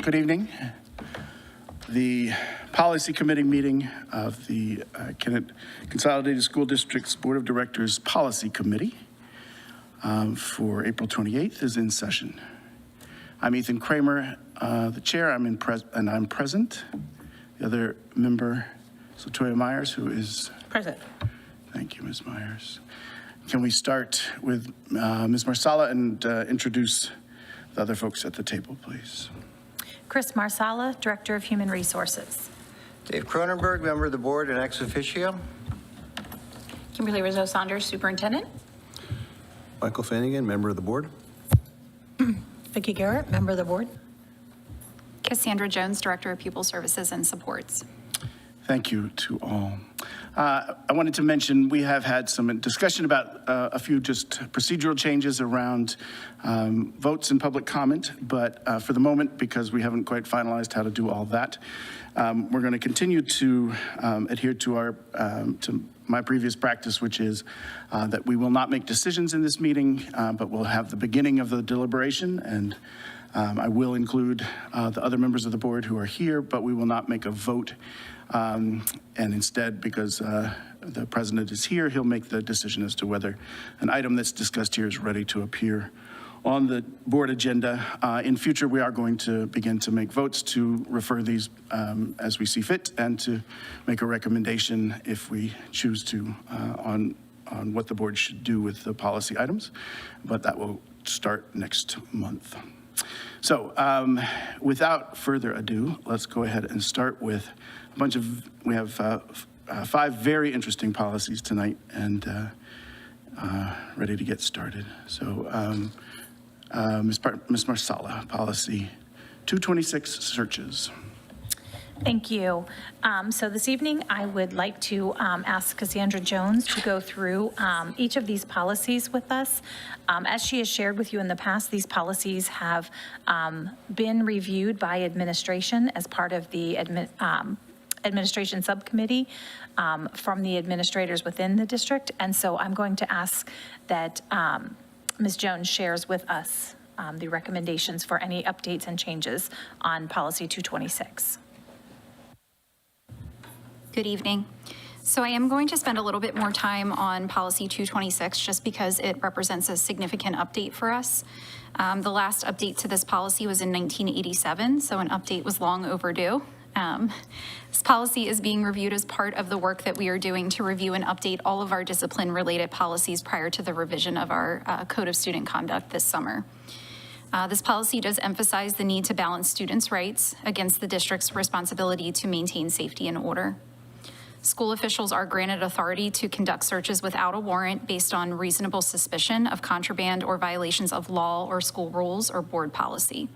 Good evening. The Policy Committee meeting of the Consolidated School Districts Board of Directors Policy Committee for April 28th is in session. I'm Ethan Kramer, the chair, and I'm present. The other member, Latoya Myers, who is present. Thank you, Ms. Myers. Can we start with Ms. Marsala and introduce the other folks at the table, please? Chris Marsala, Director of Human Resources. Dave Cronenberg, member of the board and ex officio. Kimberly Rizzo Saunders, Superintendent. Michael Finnegan, member of the board. Vicki Garrett, member of the board. Cassandra Jones, Director of Pupil Services and Supports. Thank you to all. I wanted to mention we have had some discussion about a few just procedural changes around votes and public comment, but for the moment, because we haven't quite finalized how to do all that, we're going to continue to adhere to my previous practice, which is that we will not make decisions in this meeting, but we'll have the beginning of the deliberation, and I will include the other members of the board who are here, but we will not make a vote. And instead, because the president is here, he'll make the decision as to whether an item that's discussed here is ready to appear on the board agenda. In future, we are going to begin to make votes to refer these as we see fit and to make a recommendation if we choose to on what the board should do with the policy items, but that will start next month. So without further ado, let's go ahead and start with we have 5 very interesting policies tonight and ready to get started. So Ms. Marsala, policy 226, searches. Thank you. So this evening, I would like to ask Cassandra Jones to go through each of these policies with us. As she has shared with you in the past, these policies have been reviewed by administration as part of the administration subcommittee from the administrators within the district. And so I'm going to ask that Ms. Jones shares with us the recommendations for any updates and changes on policy 226. Good evening. So I am going to spend a little bit more time on policy 226 just because it represents a significant update for us. The last update to this policy was in 1987, so an update was long overdue. This policy is being reviewed as part of the work that we are doing to review and update all of our discipline-related policies prior to the revision of our Code of Student Conduct this summer. This policy does emphasize the need to balance students' rights against the district's responsibility to maintain safety and order. School officials are granted authority to conduct searches without a warrant based on reasonable suspicion of contraband or violations of law or school rules or board policy.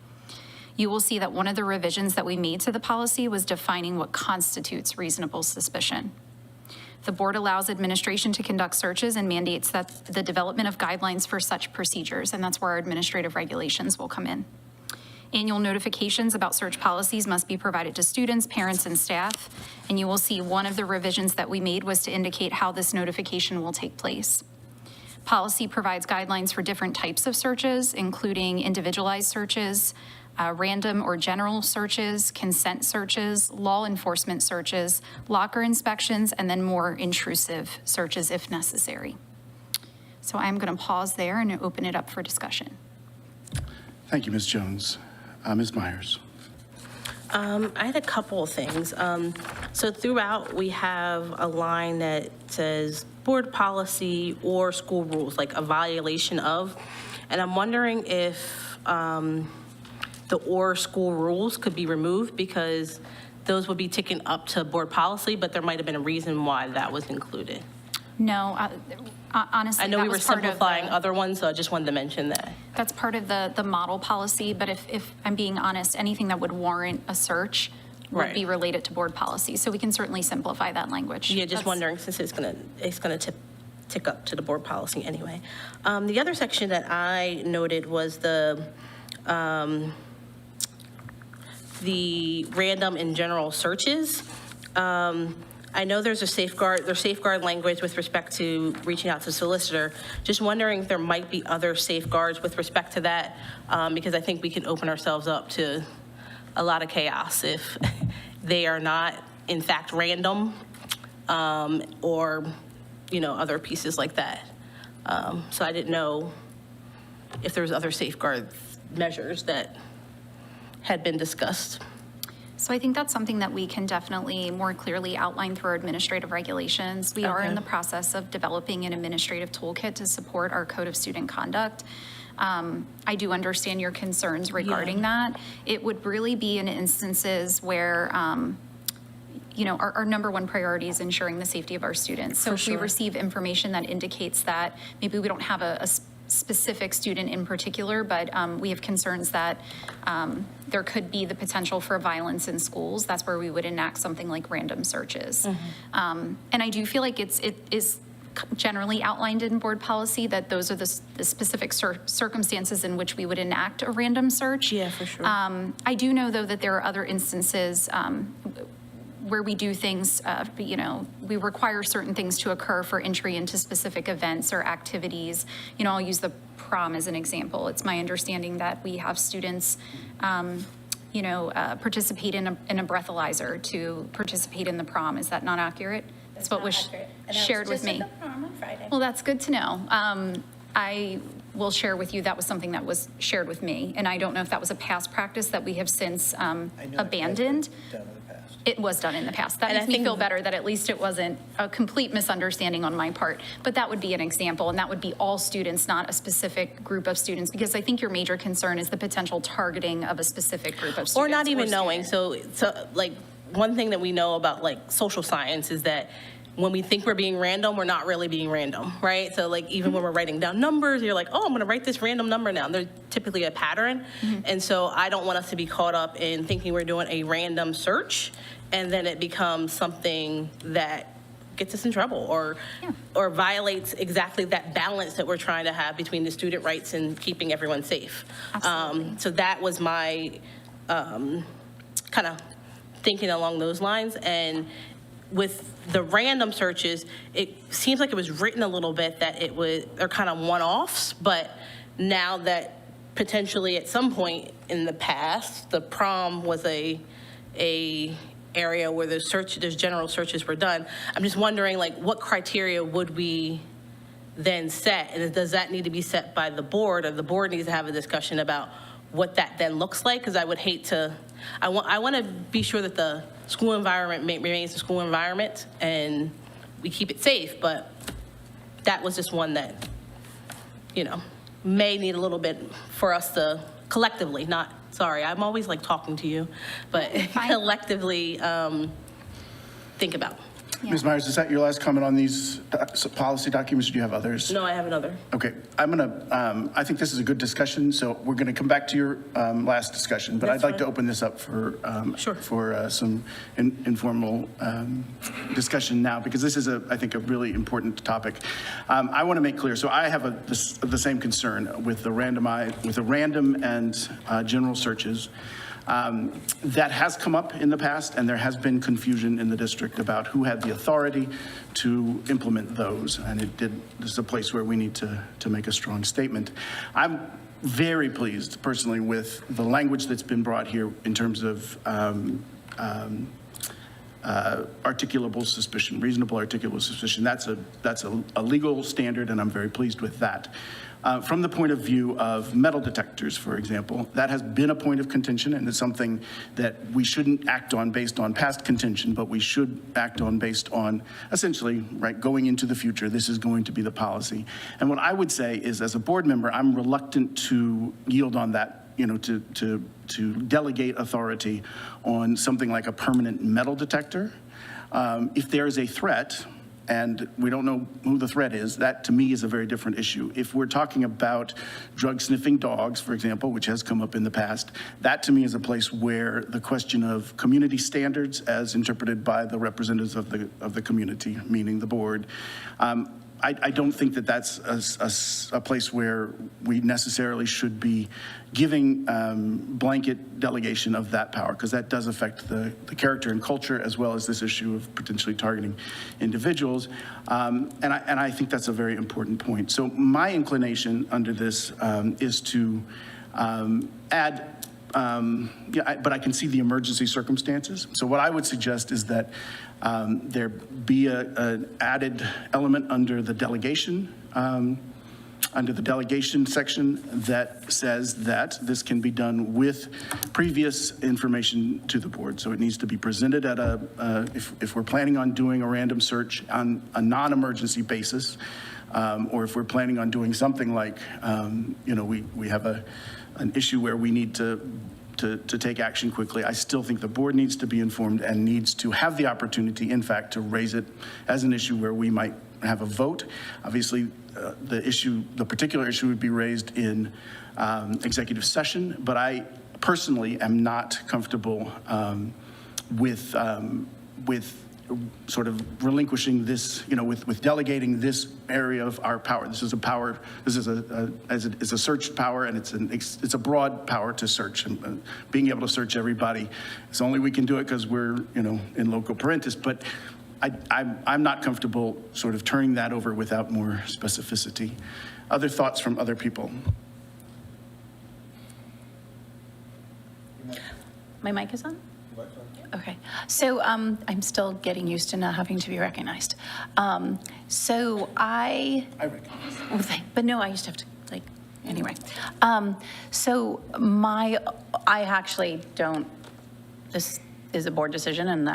You will see that one of the revisions that we made to the policy was defining what constitutes reasonable suspicion. The board allows administration to conduct searches and mandates that the development of guidelines for such procedures, and that's where our administrative regulations will come in. Annual notifications about search policies must be provided to students, parents, and staff, and you will see one of the revisions that we made was to indicate how this notification will take place. Policy provides guidelines for different types of searches, including individualized searches, random or general searches, consent searches, law enforcement searches, locker inspections, and then more intrusive searches if necessary. So I'm going to pause there and open it up for discussion. Thank you, Ms. Jones. Ms. Myers. I had a couple of things. So throughout, we have a line that says board policy or school rules, like a violation of, and I'm wondering if the or school rules could be removed because those would be taken up to board policy, but there might have been a reason why that was included. No, honestly, I know we were simplifying other ones, so I just wanted to mention that. That's part of the model policy, but if I'm being honest, anything that would warrant a search would be related to board policy. So we can certainly simplify that language. Yeah, just wondering since it's gonna tick up to the board policy anyway. The other section that I noted was the random and general searches. I know there's safeguard language with respect to reaching out to the solicitor. Just wondering if there might be other safeguards with respect to that, because I think we can open ourselves up to a lot of chaos if they are not, in fact, random, or, other pieces like that. So I didn't know if there was other safeguard measures that had been discussed. So I think that's something that we can definitely more clearly outline through our administrative regulations. We are in the process of developing an administrative toolkit to support our code of student conduct. I do understand your concerns regarding that. It would really be in instances where, our number one priority is ensuring the safety of our students. So if we receive information that indicates that maybe we don't have a specific student in particular, but we have concerns that there could be the potential for violence in schools, that's where we would enact something like random searches. And I do feel like it is generally outlined in board policy that those are the specific circumstances in which we would enact a random search. Yeah, for sure. I do know, though, that there are other instances where we do things, we require certain things to occur for entry into specific events or activities. I'll use the prom as an example. It's my understanding that we have students, participate in a breathalyzer to participate in the prom. Is that not accurate? That's what was shared with me. Well, that's good to know. I will share with you that was something that was shared with me, and I don't know if that was a past practice that we have since abandoned. It was done in the past. That makes me feel better that at least it wasn't a complete misunderstanding on my part. But that would be an example, and that would be all students, not a specific group of students, because I think your major concern is the potential targeting of a specific group of students. Or not even knowing. So like, one thing that we know about like social science is that when we think we're being random, we're not really being random, right? So like, even when we're writing down numbers, you're like, oh, I'm gonna write this random number down. There's typically a pattern. And so I don't want us to be caught up in thinking we're doing a random search, and then it becomes something that gets us in trouble or violates exactly that balance that we're trying to have between the student rights and keeping everyone safe. So that was my kind of thinking along those lines. And with the random searches, it seems like it was written a little bit that they're kind of one-offs, but now that potentially at some point in the past, the prom was a area where there's general searches were done. I'm just wondering, like, what criteria would we then set? And does that need to be set by the board, or the board needs to have a discussion about what that then looks like? Because I would hate to, I want to be sure that the school environment remains the school environment and we keep it safe, but that was just one that, may need a little bit for us to collectively, sorry, I'm always like talking to you, but collectively think about. Ms. Myers, is that your last comment on these policy documents? Do you have others? No, I have another. Okay, I think this is a good discussion, so we're going to come back to your last discussion, but I'd like to open this up for some informal discussion now, because this is, I think, a really important topic. I want to make clear, so I have the same concern with the random and general searches. That has come up in the past, and there has been confusion in the district about who had the authority to implement those, and this is a place where we need to make a strong statement. I'm very pleased personally with the language that's been brought here in terms of articulable suspicion, reasonable articulable suspicion. That's a legal standard, and I'm very pleased with that. From the point of view of metal detectors, for example, that has been a point of contention, and it's something that we shouldn't act on based on past contention, but we should act on based on essentially, right, going into the future, this is going to be the policy. And what I would say is, as a board member, I'm reluctant to yield on that, to delegate authority on something like a permanent metal detector. If there is a threat, and we don't know who the threat is, that to me is a very different issue. If we're talking about drug sniffing dogs, for example, which has come up in the past, that to me is a place where the question of community standards as interpreted by the representatives of the community, meaning the board, I don't think that that's a place where we necessarily should be giving blanket delegation of that power, because that does affect the character and culture, as well as this issue of potentially targeting individuals. And I think that's a very important point. So my inclination under this is to add but I can see the emergency circumstances. So what I would suggest is that there be an added element under the delegation section that says that this can be done with previous information to the board. So it needs to be presented at if we're planning on doing a random search on a non-emergency basis, or if we're planning on doing something like, we have an issue where we need to take action quickly. I still think the board needs to be informed and needs to have the opportunity, in fact, to raise it as an issue where we might have a vote. Obviously, the particular issue would be raised in executive session, but I personally am not comfortable with sort of relinquishing this, with delegating this area of our power. This is a power. This is a search power, and it's a broad power to search. And being able to search everybody, it's only we can do it because we're in loco parentis. But I'm not comfortable sort of turning that over without more specificity. Other thoughts from other people? My mic is on? Okay. So I'm still getting used to not having to be recognized. So I recognize. But no, I used to have to, anyway. I actually don't, this is a board decision, and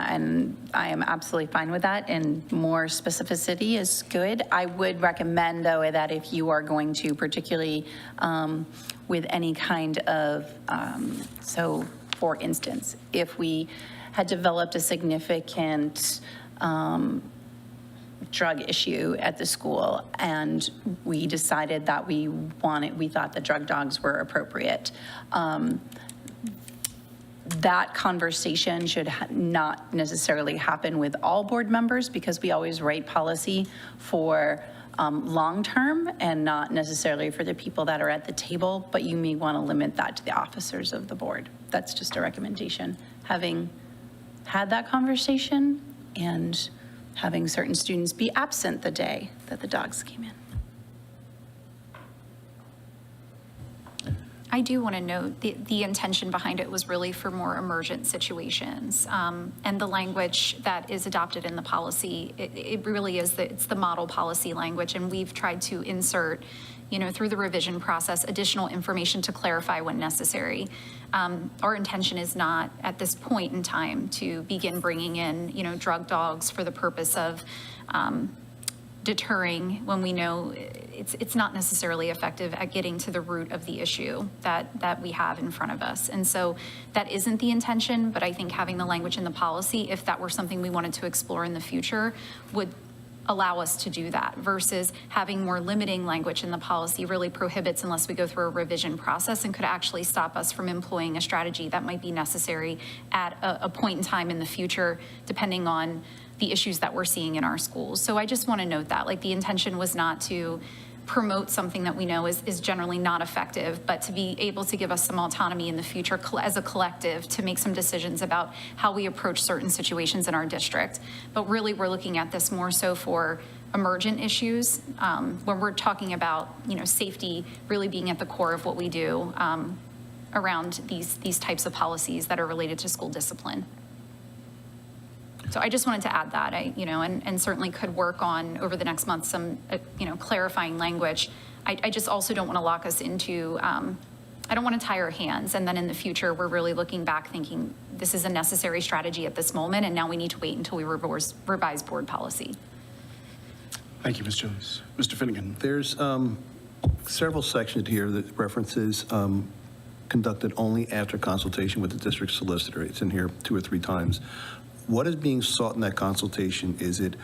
I am absolutely fine with that, and more specificity is good. I would recommend, though, that if you are going to, particularly with any kind of, so for instance, if we had developed a significant drug issue at the school, and we decided that we thought the drug dogs were appropriate, that conversation should not necessarily happen with all board members, because we always write policy for long-term and not necessarily for the people that are at the table, but you may want to limit that to the officers of the board. That's just a recommendation. Having had that conversation and having certain students be absent the day that the dogs came in. I do want to note the intention behind it was really for more emergent situations. And the language that is adopted in the policy, it really is, it's the model policy language. And we've tried to insert, through the revision process, additional information to clarify when necessary. Our intention is not at this point in time to begin bringing in, drug dogs for the purpose of deterring when we know it's not necessarily effective at getting to the root of the issue that we have in front of us. And so that isn't the intention, but I think having the language in the policy, if that were something we wanted to explore in the future, would allow us to do that, versus having more limiting language in the policy really prohibits unless we go through a revision process, and could actually stop us from employing a strategy that might be necessary at a point in time in the future, depending on the issues that we're seeing in our schools. So I just want to note that, the intention was not to promote something that we know is generally not effective, but to be able to give us some autonomy in the future as a collective to make some decisions about how we approach certain situations in our district. But really, we're looking at this more so for emergent issues, when we're talking about, safety really being at the core of what we do around these types of policies that are related to school discipline. So I just wanted to add that, and certainly could work on over the next month some, clarifying language. I just also don't want to lock us into, I don't want to tie our hands, and then in the future, we're really looking back thinking this is a necessary strategy at this moment, and now we need to wait until we revise board policy. Thank you, Ms. Jones. Mr. Finnegan. There's several sections here that references conducted only after consultation with the district solicitor. It's in here 2 or 3 times. What is being sought in that consultation? Is it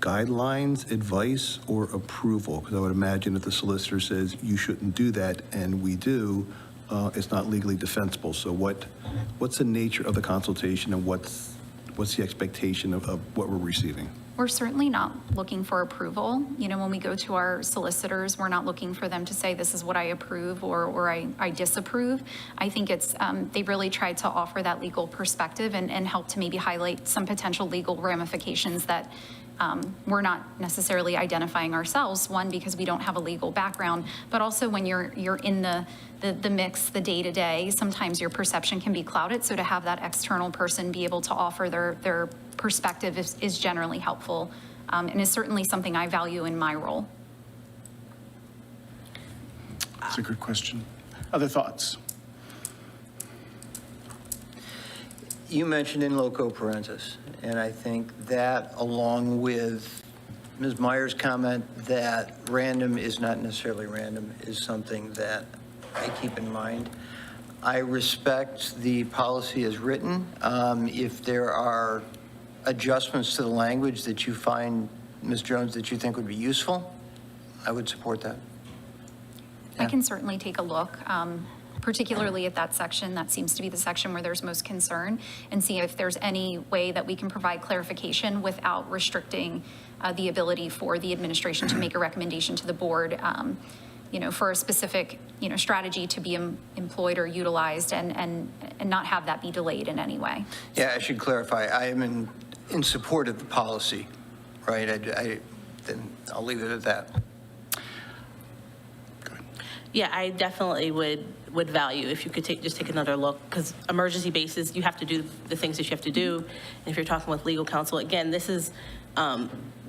guidelines, advice, or approval? Because I would imagine if the solicitor says you shouldn't do that, and we do, it's not legally defensible. So what's the nature of the consultation, and what's the expectation of what we're receiving? We're certainly not looking for approval. When we go to our solicitors, we're not looking for them to say this is what I approve or I disapprove. I think it's they really tried to offer that legal perspective and help to maybe highlight some potential legal ramifications that we're not necessarily identifying ourselves, one, because we don't have a legal background, but also when you're in the mix, the day-to-day, sometimes your perception can be clouded. So to have that external person be able to offer their perspective is generally helpful, and is certainly something I value in my role. That's a good question. Other thoughts? You mentioned in loco parentis, and I think that, along with Ms. Meyer's comment that random is not necessarily random, is something that I keep in mind. I respect the policy as written. If there are adjustments to the language that you find, Ms. Jones, that you think would be useful, I would support that. I can certainly take a look, particularly at that section. That seems to be the section where there's most concern, and see if there's any way that we can provide clarification without restricting the ability for the administration to make a recommendation to the board, for a specific, strategy to be employed or utilized, and not have that be delayed in any way. Yeah, I should clarify. I am in support of the policy, right? Then I'll leave it at that. Yeah, I definitely would value if you could just take another look, because emergency basis, you have to do the things that you have to do. And if you're talking with legal counsel, again, this is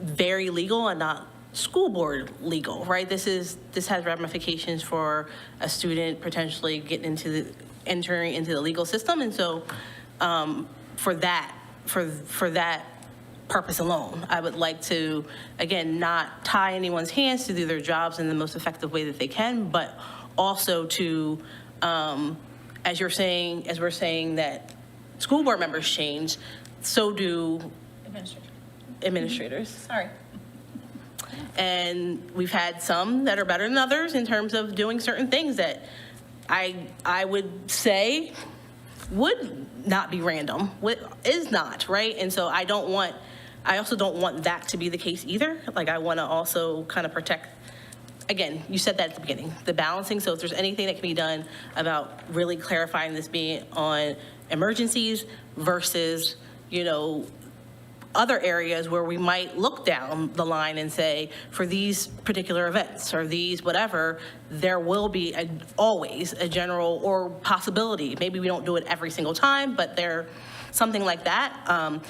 very legal and not school board legal, right? This has ramifications for a student potentially entering into the legal system. And so for that purpose alone, I would like to, again, not tie anyone's hands to do their jobs in the most effective way that they can, but also to, as we're saying that school board members change, so do administrators. Sorry. And we've had some that are better than others in terms of doing certain things that I would say would not be random, is not, right? And so I also don't want that to be the case either. Like, I want to also kind of protect, again, you said that at the beginning, the balancing. So if there's anything that can be done about really clarifying this being on emergencies versus, other areas where we might look down the line and say, for these particular events or these whatever, there will be always a general or possibility. Maybe we don't do it every single time, but something like that.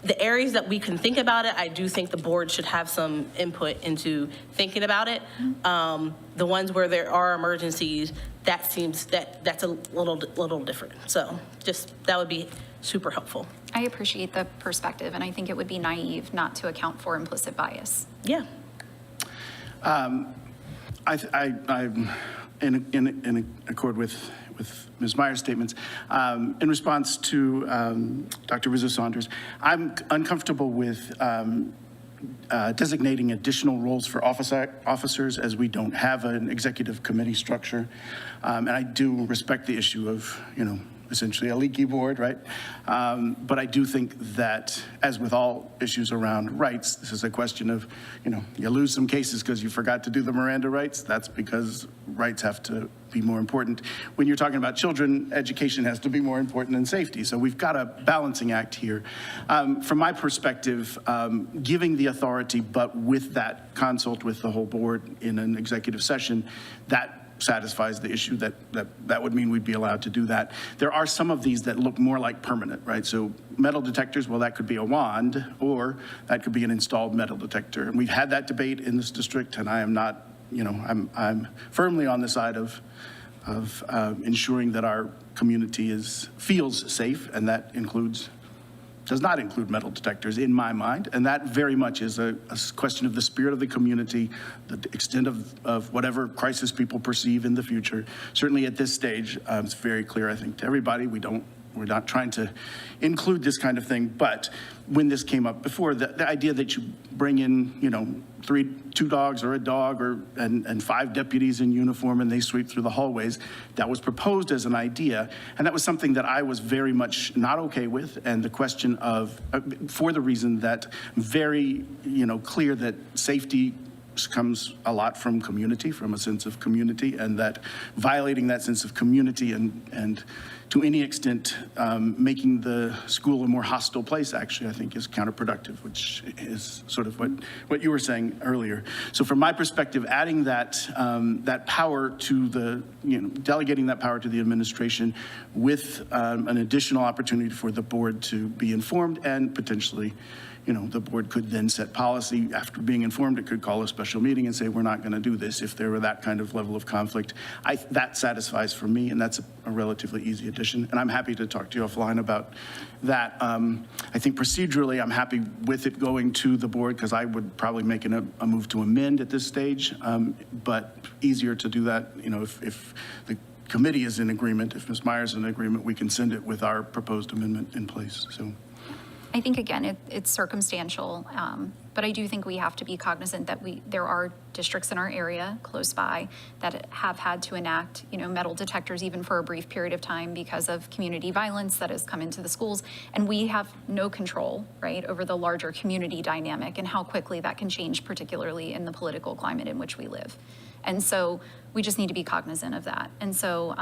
The areas that we can think about it, I do think the board should have some input into thinking about it. The ones where there are emergencies, that's a little different. So that would be super helpful. I appreciate the perspective, and I think it would be naive not to account for implicit bias. Yeah. I'm in accord with Ms. Meyer's statements. In response to Dr. Rizzo-Saunders, I'm uncomfortable with designating additional roles for officers, as we don't have an executive committee structure. And I do respect the issue of, essentially a leaky board, right? But I do think that, as with all issues around rights, this is a question of, you lose some cases because you forgot to do the Miranda rights. That's because rights have to be more important. When you're talking about children, education has to be more important than safety. So we've got a balancing act here. From my perspective, giving the authority, but with that consult with the whole board in an executive session, that satisfies the issue. That would mean we'd be allowed to do that. There are some of these that look more like permanent, right? So metal detectors, well, that could be a wand, or that could be an installed metal detector. And we've had that debate in this district, and I am not, I'm firmly on the side of ensuring that our community feels safe, and that does not include metal detectors in my mind. And that very much is a question of the spirit of the community, the extent of whatever crisis people perceive in the future. Certainly at this stage, it's very clear, I think, to everybody, we're not trying to include this kind of thing. But when this came up before, the idea that you bring in, two dogs or a dog and 5 deputies in uniform and they sweep through the hallways, that was proposed as an idea. And that was something that I was very much not okay with. And the question of, for the reason that very, clear that safety comes a lot from community, from a sense of community, and that violating that sense of community and to any extent making the school a more hostile place, actually, I think is counterproductive, which is sort of what you were saying earlier. So from my perspective, adding that power to the, delegating that power to the administration with an additional opportunity for the board to be informed and potentially, the board could then set policy. After being informed, it could call a special meeting and say, we're not going to do this if there were that kind of level of conflict. That satisfies for me, and that's a relatively easy addition. And I'm happy to talk to you offline about that. I think procedurally, I'm happy with it going to the board because I would probably make a move to amend at this stage, but easier to do that, if the committee is in agreement, if Ms. Myers is in agreement, we can send it with our proposed amendment in place, so. I think, again, it's circumstantial, but I do think we have to be cognizant that there are districts in our area close by that have had to enact, metal detectors even for a brief period of time because of community violence that has come into the schools. And we have no control, right, over the larger community dynamic and how quickly that can change, particularly in the political climate in which we live. And so we just need to be cognizant of that. And so,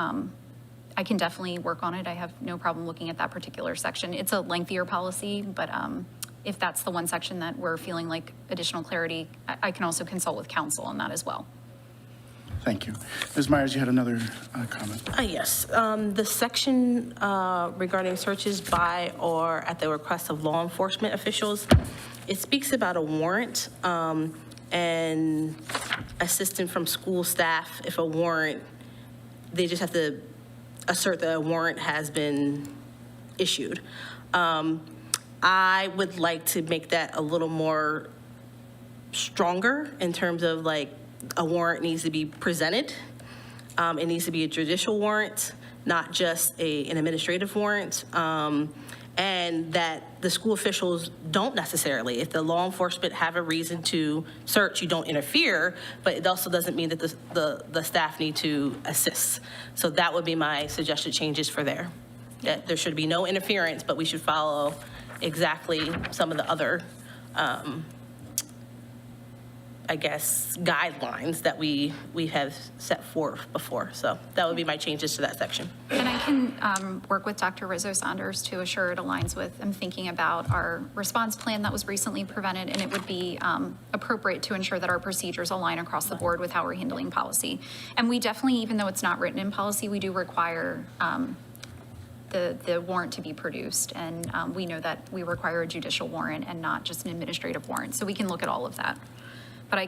I can definitely work on it. I have no problem looking at that particular section. It's a lengthier policy, but if that's the one section that we're feeling like additional clarity, I can also consult with counsel on that as well. Thank you. Ms. Myers, you had another comment. Yes, the section regarding searches by or at the request of law enforcement officials, it speaks about a warrant and assistance from school staff. If a warrant, they just have to assert that a warrant has been issued. I would like to make that a little more stronger in terms of like a warrant needs to be presented. It needs to be a judicial warrant, not just an administrative warrant. And that the school officials don't necessarily, if the law enforcement have a reason to search, you don't interfere, but it also doesn't mean that the staff need to assist. So that would be my suggested changes for there. That there should be no interference, but we should follow exactly some of the other, I guess, guidelines that we have set forth before. So that would be my changes to that section. And I can work with Dr. Rizzo-Saunders to assure it aligns with, I'm thinking about our response plan that was recently presented, and it would be appropriate to ensure that our procedures align across the board with how we're handling policy. And we definitely, even though it's not written in policy, we do require the warrant to be produced. And we know that we require a judicial warrant and not just an administrative warrant. So we can look at all of that. But I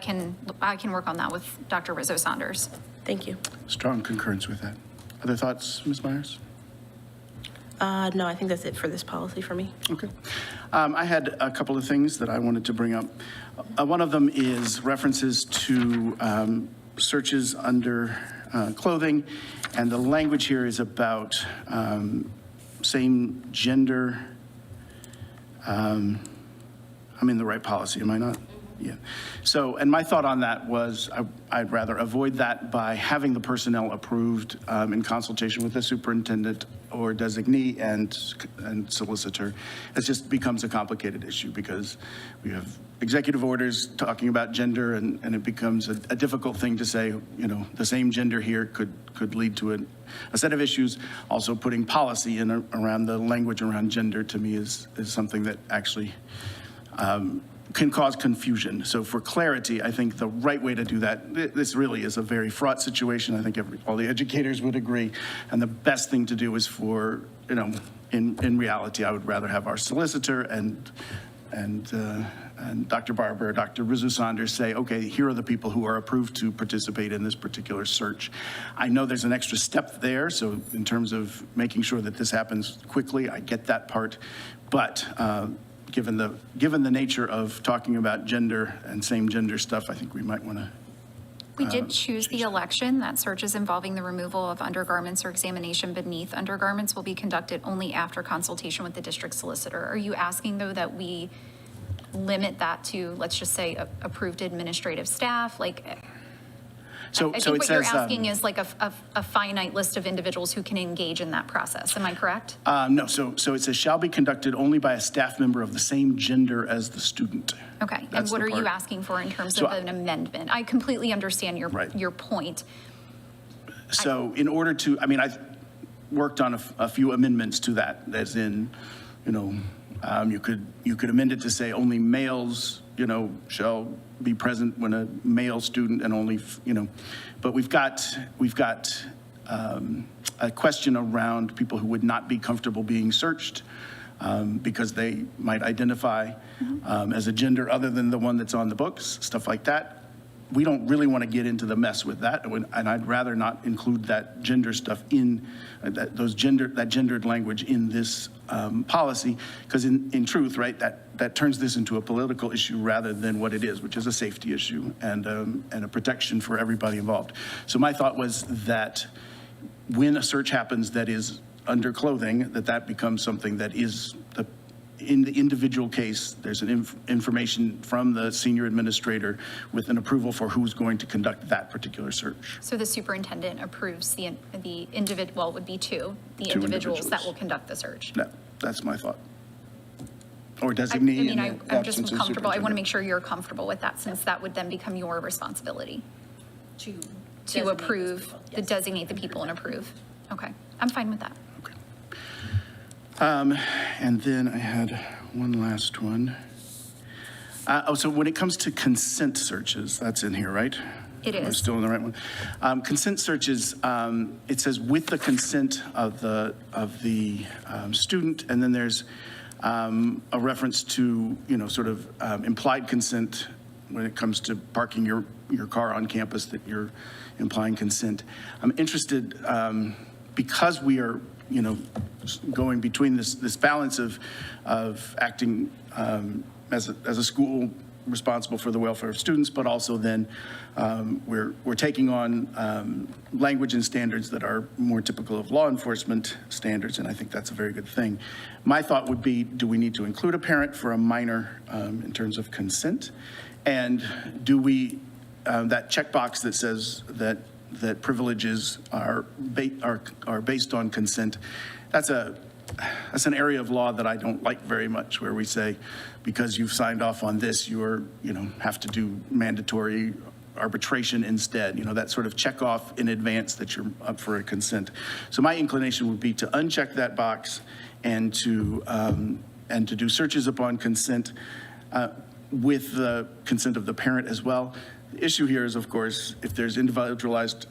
can work on that with Dr. Rizzo-Saunders. Thank you. Strong concurrence with that. Other thoughts, Ms. Myers? No, I think that's it for this policy for me. Okay. I had a couple of things that I wanted to bring up. One of them is references to searches under clothing, and the language here is about same gender. I'm in the right policy, am I not? Yeah. So, and my thought on that was I'd rather avoid that by having the personnel approved in consultation with the superintendent or designee and solicitor. It just becomes a complicated issue because we have executive orders talking about gender, and it becomes a difficult thing to say, the same gender here could lead to a set of issues. Also putting policy in around the language around gender to me is something that actually can cause confusion. So for clarity, I think the right way to do that, this really is a very fraught situation. I think all the educators would agree. And the best thing to do is for, in reality, I would rather have our solicitor and Dr. Barber, Dr. Rizzo-Saunders say, okay, here are the people who are approved to participate in this particular search. I know there's an extra step there, so in terms of making sure that this happens quickly, I get that part. But given the nature of talking about gender and same gender stuff, I think we might want to. We did choose the election that searches involving the removal of undergarments or examination beneath undergarments will be conducted only after consultation with the district solicitor. Are you asking, though, that we limit that to, let's just say, approved administrative staff? So I it think what you're says, asking is like a finite list of individuals who can engage in that process. Am I correct? No, so it says shall be conducted only by a staff member of the same gender as the student. Okay, and That's what the are you part. asking for in terms So of an amendment? I completely understand Right. your point. So in order to, I mean, I've worked on a few amendments to that, as in, you know, you could amend it to say only males, you know, shall be present when a male student and only, you know, but we've got a question around people who would not be comfortable being searched because they might identify as a gender other than the one that's on the books, stuff like that. We don't really want to get into the mess with that, and I'd rather not include that gender stuff in that gendered language in this policy, because in truth, right, that turns this into a political issue rather than what it is, which is a safety issue and a protection for everybody involved. So my thought was that when a search happens that is under clothing, that becomes something that is in the individual case, there's an information from the senior administrator with an approval for who's going to conduct that particular search. So the superintendent approves the individual, well, it would be two Two individuals that individuals. will conduct the search. That's my thought. Or I designee. mean, in the I'm just absence of comfortable, I want to superintendent. make sure you're comfortable with that, since that would then become your responsibility To to designate those approve, people, to yes. designate the people and approve. Okay, I'm fine with that. And then I had one last one. So when it comes to consent searches, that's in here, right? It Am I is. still in the right one? Consent searches, it says with the consent of the student, and then there's a reference to, you know, sort of implied consent when it comes to parking your car on campus, that you're implying consent. I'm interested, because we are, you know, going between this balance of acting as a school responsible for the welfare of students, but also then we're taking on language and standards that are more typical of law enforcement standards, and I think that's a very good thing. My thought would be, do we need to include a parent for a minor in terms of consent? And do we, that checkbox that says that privileges are based on consent, that's an area of law that I don't like very much, where we say, because you've signed off on this, you have to do mandatory arbitration instead, you know, that sort of check off in advance that you're up for a consent. So my inclination would be to uncheck that box and to do searches upon consent with the consent of the parent as well. The issue here is, of course, if there's individualized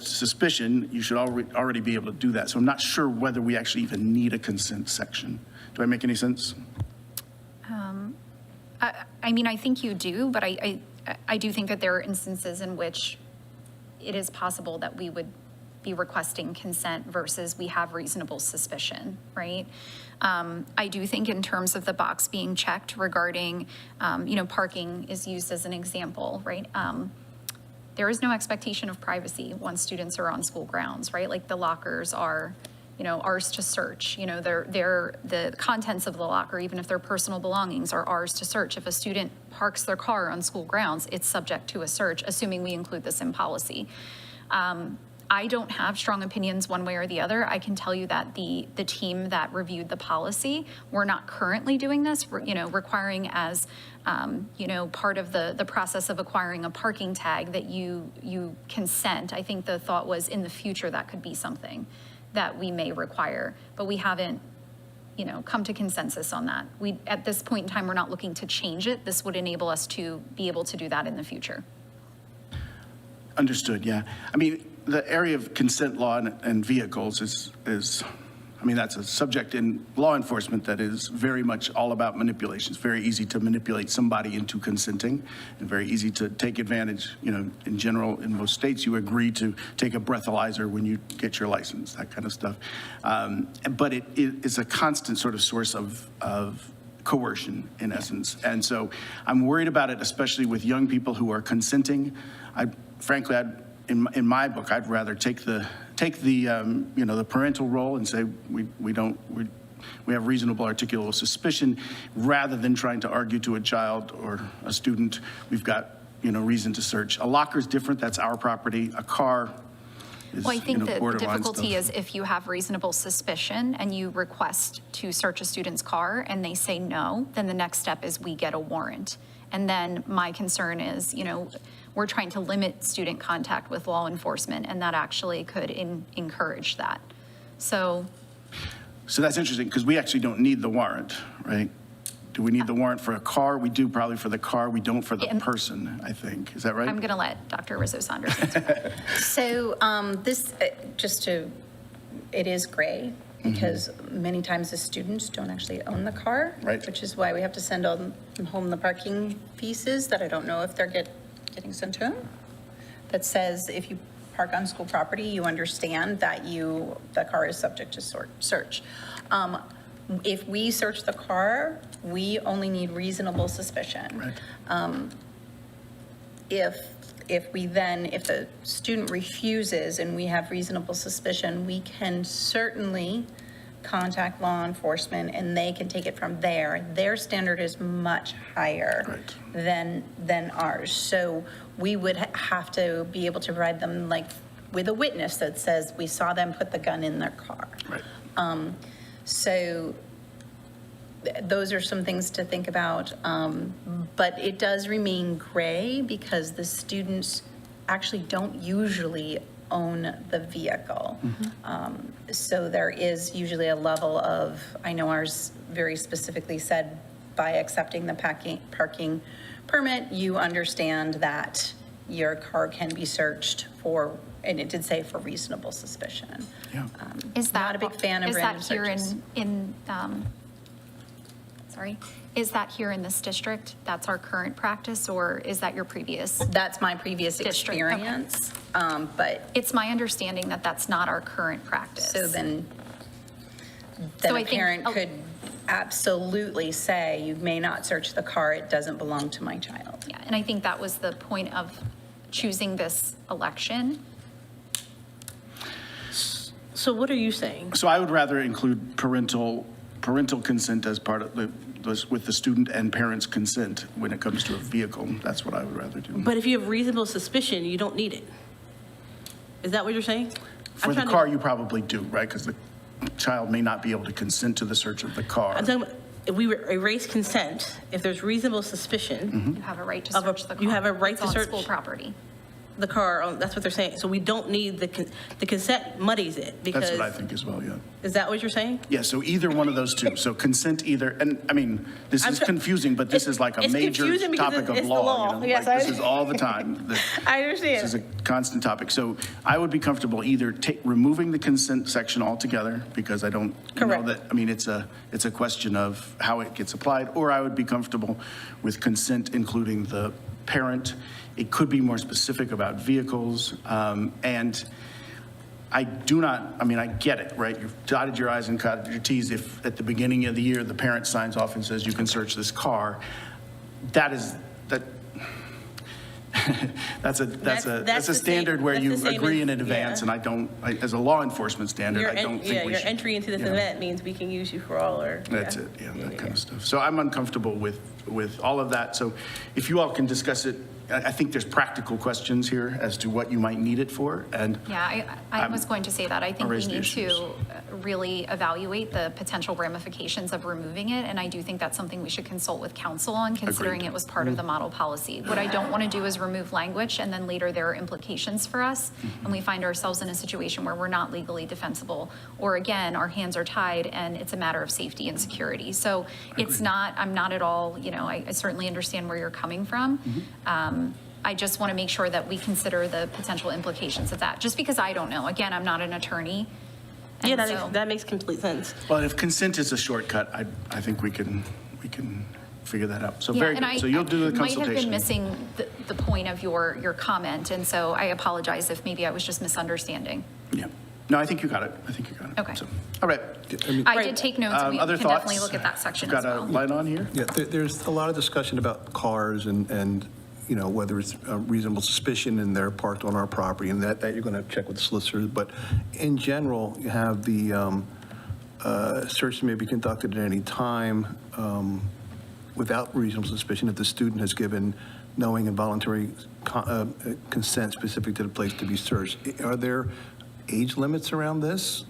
suspicion, you should already be able to do that. So I'm not sure whether we actually even need a consent section. Do I make any sense? I mean, I think you do, but I do think that there are instances in which it is possible that we would be requesting consent versus we have reasonable suspicion, right? I do think in terms of the box being checked regarding, you know, parking is used as an example, right? There is no expectation of privacy once students are on school grounds, right? Like the lockers are, you know, ours to search. You know, the contents of the locker, even if they're personal belongings, are ours to search. If a student parks their car on school grounds, it's subject to a search, assuming we include this in policy. I don't have strong opinions one way or the other. I can tell you that the team that reviewed the policy, we're not currently doing this, you know, requiring as, you know, part of the process of acquiring a parking tag that you consent. I think the thought was in the future that could be something that we may require, but we haven't, you know, come to consensus on that. At this point in time, we're not looking to change it. This would enable us to be able to do that in the future. Understood, yeah. I mean, the area of consent law and vehicles is, I mean, that's a subject in law enforcement that is very much all about manipulation. It's very easy to manipulate somebody into consenting, and very easy to take advantage. You know, in general, in most states, you agree to take a breathalyzer when you get your license, that kind of stuff. But it is a constant sort of source of coercion, in essence. And so I'm worried about it, especially with young people who are consenting. Frankly, in my book, I'd rather take the you know, the parental role and say we have reasonable articulable suspicion, rather than trying to argue to a child or a student we've got reason to search. A locker is different, that's our property. A car is, Well, I think that the borderline difficulty stuff. is if you have reasonable suspicion and you request to search a student's car and they say no, then the next step is we get a warrant. And then my concern is, we're trying to limit student contact with law enforcement, and that actually could encourage that. So that's interesting, because we actually don't need the warrant, right? Do we need the warrant for a car? We do probably for the car, we don't for the person, I think. Is that right? I'm going to let Dr. Rizzo-Saunders answer. So this, it is gray, because many times the students don't actually own the car. Right. Which is why we have to send them home the parking pieces that I don't know if they're getting sent to them. That says if you park on school property, you understand that the car is subject to search. If we search the car, we only need reasonable suspicion. Right. If the student refuses and we have reasonable suspicion, we can certainly contact law enforcement and they can take it from there. Their standard is much higher Right. than ours. So we would have to be able to provide them with a witness that says we saw them put the gun in their car. Right. So those are some things to think about. But it does remain gray because the students actually don't usually own the vehicle. So there is usually a level of, I know ours very specifically said, by accepting the parking permit, you understand that your car can be searched for, and it did say for reasonable suspicion. Yeah. Is that Not a big fan of random Is that here searches. is that here in this district? That's our current practice, or is that your previous? That's my previous District, okay. experience, but It's my understanding that that's not our current practice. so then So I a think- parent could absolutely say, you may not search the car, it doesn't belong to my child. Yeah, and I think that was the point of choosing this election. So what are you saying? So I would rather include parental consent as part of with the student and parents' consent when it comes to a vehicle. That's what I would rather do. But if you have reasonable suspicion, you don't need it. Is that what you're saying? For the car, you probably do, right? Because the child may not be able to consent to the search of the car. I'm talking about, if we erase consent, if there's reasonable suspicion, You have a right to Of a- search the car. you have a right It's to on search- school property. the car, that's what they're saying. So we don't need the consent muddies it because. That's what I think as well, yeah. Is that what you're saying? Yeah, so either one of those two. So consent either, and I mean, this I'm is try- confusing, but this is like a it's major confusing because topic of it's the law. law. Yes, Like, this I- is all the time. I This is a understand. constant topic. So I would be comfortable either removing the consent section altogether, because I don't know Correct. that, I mean, it's a question of how it gets applied, or I would be comfortable with consent including the parent. It could be more specific about vehicles, and I do not, I mean, I get it, right? You've dotted your i's and crossed your t's. If at the beginning of the year, the parent signs off and says, you can search this car, that's That's a the standard same- where that's you the same agree as- in advance, and as a law enforcement standard, I don't think we Your should. entry into this you know. event means we can use you for all or. That's it, yeah, that kind of stuff. So I'm uncomfortable with all of that. So if you all can discuss it, I think there's practical questions here as to what you might need it for, and Yeah, I was going to say that. I think we raise the need issues. to really evaluate the potential ramifications of removing it, and I do think that's something we should consult with council on, considering Agreed. it was part of the model policy. What I don't want to do is remove language, and then later there are implications for us, and we find ourselves in a situation where we're not legally defensible, or again, our hands are tied, and it's a matter of safety and security. So it's not, I'm not at all, I certainly understand where you're coming from. I just want to make sure that we consider the potential implications of that, just because I don't know. Again, I'm not an attorney. Yeah, and so- that makes complete sense. well, if consent is a shortcut, I think we can figure that out. So Yeah, very and good. So you'll do the might have been consultation. missing the point of your comment, and so I apologize if maybe I was just misunderstanding. Yeah. No, I think you got it. Okay. So, all right. I did take notes, and we Other can thoughts? definitely look at that section We've as got a well. light on here? Yeah, there's a lot of discussion about cars and whether it's a reasonable suspicion and they're parked on our property, and that you're going to check with the solicitors. But in general, you have the search may be conducted at any time without reasonable suspicion if the student has given knowing and voluntary consent specific to the place to be searched. Are there age limits around this?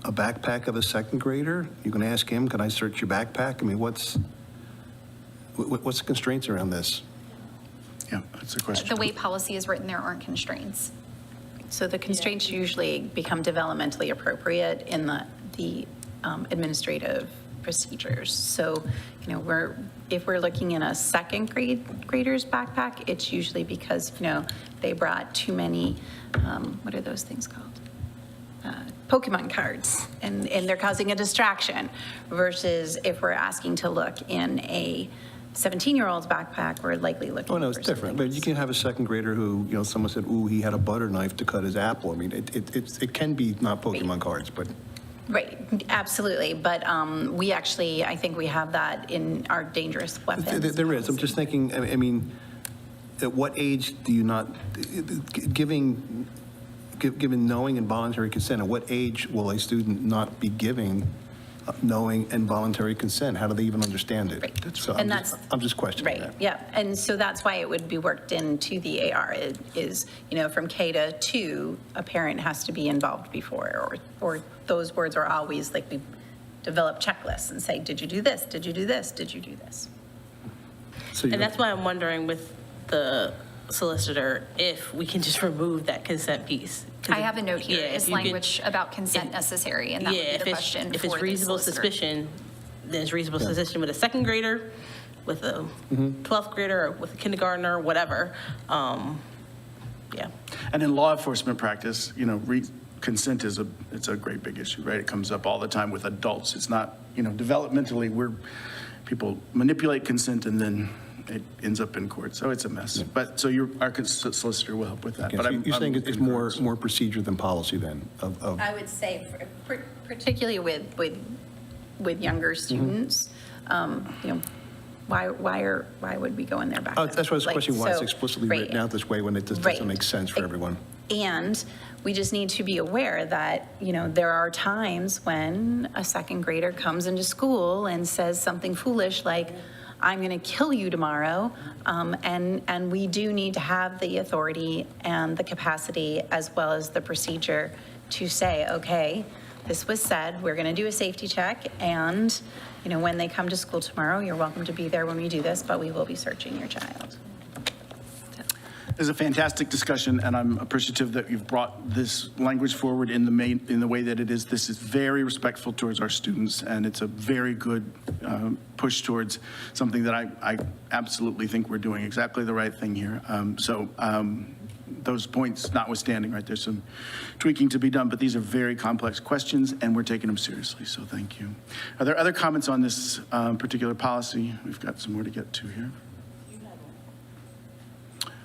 A backpack of a second grader? You can ask him, can I search your backpack? I mean, what's the constraints around this? Yeah, that's a question. The way policy is written, there aren't constraints. So the constraints usually become developmentally appropriate in the administrative procedures. So, you know, if we're looking in a second grader's backpack, it's usually because, you know, they brought too many, what are those things called? Pokemon cards, and they're causing a distraction, versus if we're asking to look in a 17-year-old's backpack, we're likely looking for Oh, no, it's different. But you can have a second grader who, you know, someone said, ooh, he had a butter knife to cut his apple. I mean, it can be not Pokemon cards, but. Right, absolutely, but we actually, I think we have that in our dangerous weapons. There is. I'm just thinking, I mean, at what age do you not, given knowing and voluntary consent, at what age will a student not be giving knowing and voluntary consent? How do they even understand it? Right. So And I'm just questioning Right, that. yeah, and so that's why it would be worked into the AR, is, you know, from K to 2, a parent has to be involved before, or those words are always, like, we develop checklists and say, did you do this, did you do this, did you do this? So you- And that's why I'm wondering with the solicitor, if we can just remove that consent piece. 'Cause I have a note here, yeah, is if you could- language about consent if- necessary, and that Yeah, would be if the it's, question if for it's the reasonable solicitor. suspicion, then it's reasonable suspicion with a second grader, with a 12th grader, or with a kindergartner, whatever. Yeah. And in law enforcement practice, you know, consent it's a great big issue, right? It comes up all the time with adults. It's not, you know, developmentally, people manipulate consent and then it ends up in court. So it's a mess. But, so our solicitor will help with that. Okay, But so I'm you're saying in it's concurrence. more procedure than policy then? Of I would say, particularly with younger students, you know, why would we go in their backpack? Oh, that's why I was Like, questioning why it's so- explicitly right. written out this way when it just Right. doesn't make sense for everyone. And we just need to be aware that, you know, there are times when a second grader comes into school and says something foolish like, I'm going to kill you tomorrow, and we do need to have the authority and the capacity as well as the procedure to say, okay, this was said, we're going to do a safety check, and, you know, when they come to school tomorrow, you're welcome to be there when we do this, but we will be searching your child. This is a fantastic discussion, and I'm appreciative that you've brought this language forward in the way that it is. This is very respectful towards our students, and it's a very good push towards something that I absolutely think we're doing exactly the right thing here. Those points notwithstanding, right, there's some tweaking to be done, but these are very complex questions, and we're taking them seriously, so thank you. Are there other comments on this particular policy? We've got some more to get to here.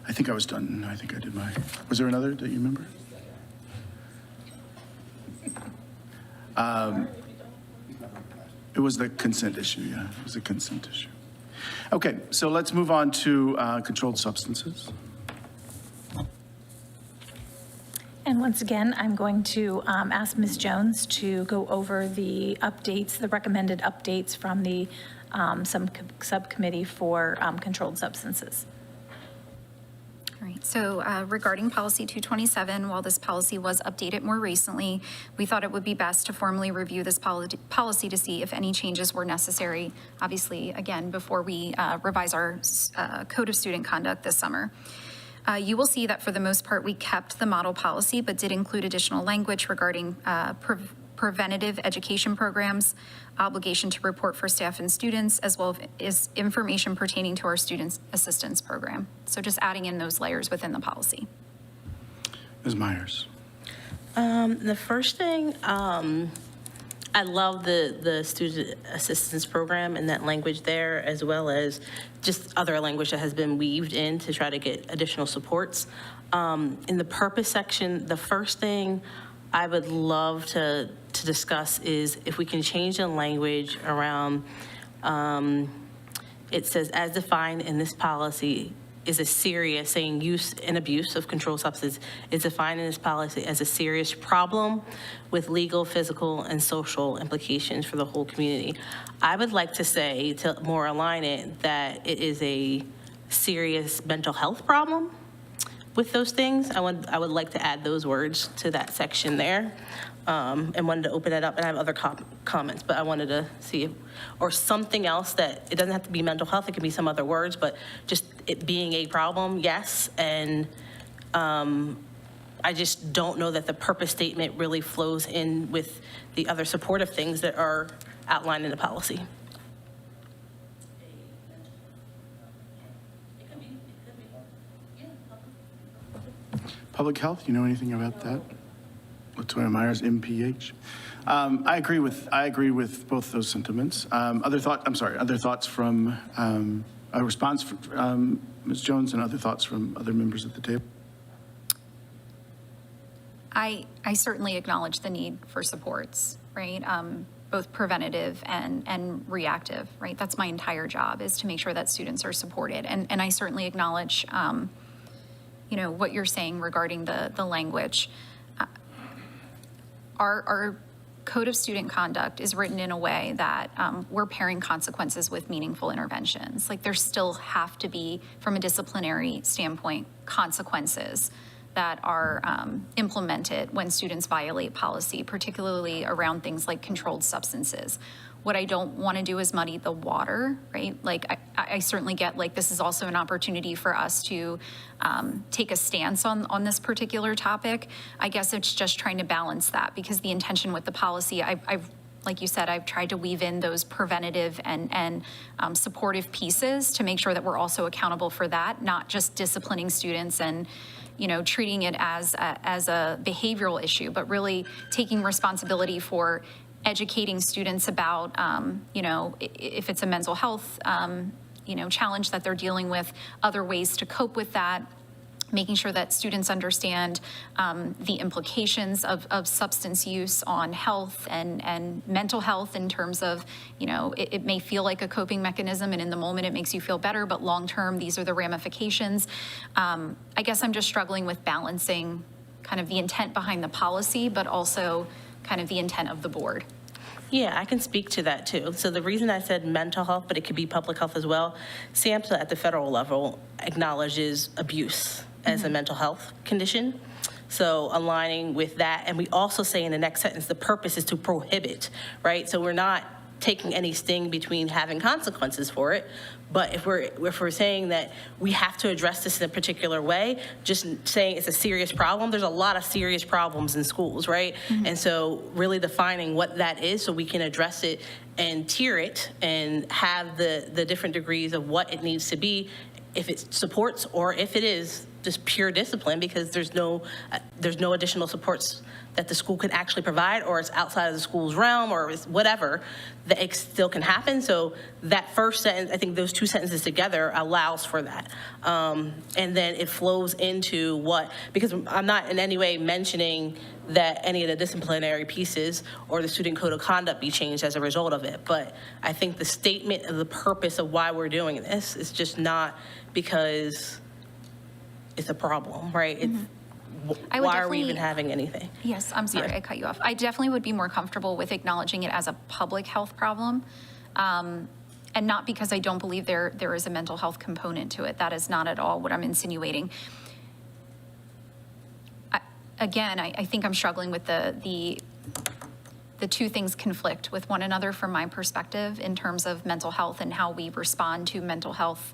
I think I was done. I think I did was there another that you remember? It was the consent issue, yeah. It was the consent issue. Okay, so let's move on to controlled substances. And once again, I'm going to ask Ms. Jones to go over the updates, the recommended updates from the subcommittee for controlled substances. All right, so regarding policy 227, while this policy was updated more recently, we thought it would be best to formally review this policy to see if any changes were necessary, obviously, again, before we revise our code of student conduct this summer. You will see that for the most part, we kept the model policy, but did include additional language regarding preventative education programs, obligation to report for staff and students, as well as information pertaining to our student assistance program. So just adding in those layers within the policy. Ms. Myers. The first thing, I love the student assistance program and that language there, as well as just other language that has been weaved in to try to get additional supports. In the purpose section, the first thing I would love to discuss is if we can change the language around, it says, as defined in this policy, is a serious, saying use and abuse of controlled substance is defined in this policy as a serious problem with legal, physical, and social implications for the whole community. I would like to say, to more align it, that it is a serious mental health problem with those things. I would like to add those words to that section there, and wanted to open it up, and I have other comments, but I wanted to see if, or something else that, it doesn't have to be mental health, it can be some other words, but just it being a problem, yes, and I just don't know that the purpose statement really flows in with the other supportive things that are outlined in the policy. Public health, you know anything about that? Latoya Myers, MPH. I agree with both those sentiments. Other thoughts from, a response from Ms. Jones, and other thoughts from other members at the table? I certainly acknowledge the need for supports, right? Both preventative and reactive, right? That's my entire job, is to make sure that students are supported. And I certainly acknowledge, what you're saying regarding the language. Our Code of Student Conduct is written in a way that we're pairing consequences with meaningful interventions. Like, there still have to be, from a disciplinary standpoint, consequences that are implemented when students violate policy, particularly around things like controlled substances. What I don't want to do is muddy the water, right? Like, I certainly get, like, this is also an opportunity for us to take a stance on this particular topic. I guess it's just trying to balance that, because the intention with the policy, I've like you said, I've tried to weave in those preventative and supportive pieces to make sure that we're also accountable for that, not just disciplining students and treating it as a behavioral issue, but really taking responsibility for educating students about, if it's a mental health, challenge that they're dealing with, other ways to cope with that, making sure that students understand the implications of substance use on health and mental health, in terms of, it may feel like a coping mechanism, and in the moment it makes you feel better, but long-term, these are the ramifications. I guess I'm just struggling with balancing kind of the intent behind the policy, but also kind of the intent of the board. Yeah, I can speak to that too. So the reason I said mental health, but it could be public health as well, SAMHSA at the federal level acknowledges abuse as a mental health condition. So aligning with that, and we also say in the next sentence, the purpose is to prohibit, right? So we're not taking any sting between having consequences for it, but if we're saying that we have to address this in a particular way, just saying it's a serious problem, there's a lot of serious problems in schools, right? And so really defining what that is so we can address it and tier it and have the different degrees of what it needs to be, if it supports or if it is just pure discipline, because there's no additional supports that the school can actually provide, or it's outside of the school's realm, or it's whatever, that it still can happen. So that first sentence, I think those two sentences together allows for that. And then it flows into what, because I'm not in any way mentioning that any of the disciplinary pieces or the student code of conduct be changed as a result of it. But I think the statement of the purpose of why we're doing this is just not because it's a problem, right? It's, why are we even having anything? Yes, I'm sorry, I cut you off. I definitely would be more comfortable with acknowledging it as a public health problem, and not because I don't believe there is a mental health component to it. That is not at all what I'm insinuating. I think I'm struggling with the two things conflict with one another from my perspective in terms of mental health and how we respond to mental health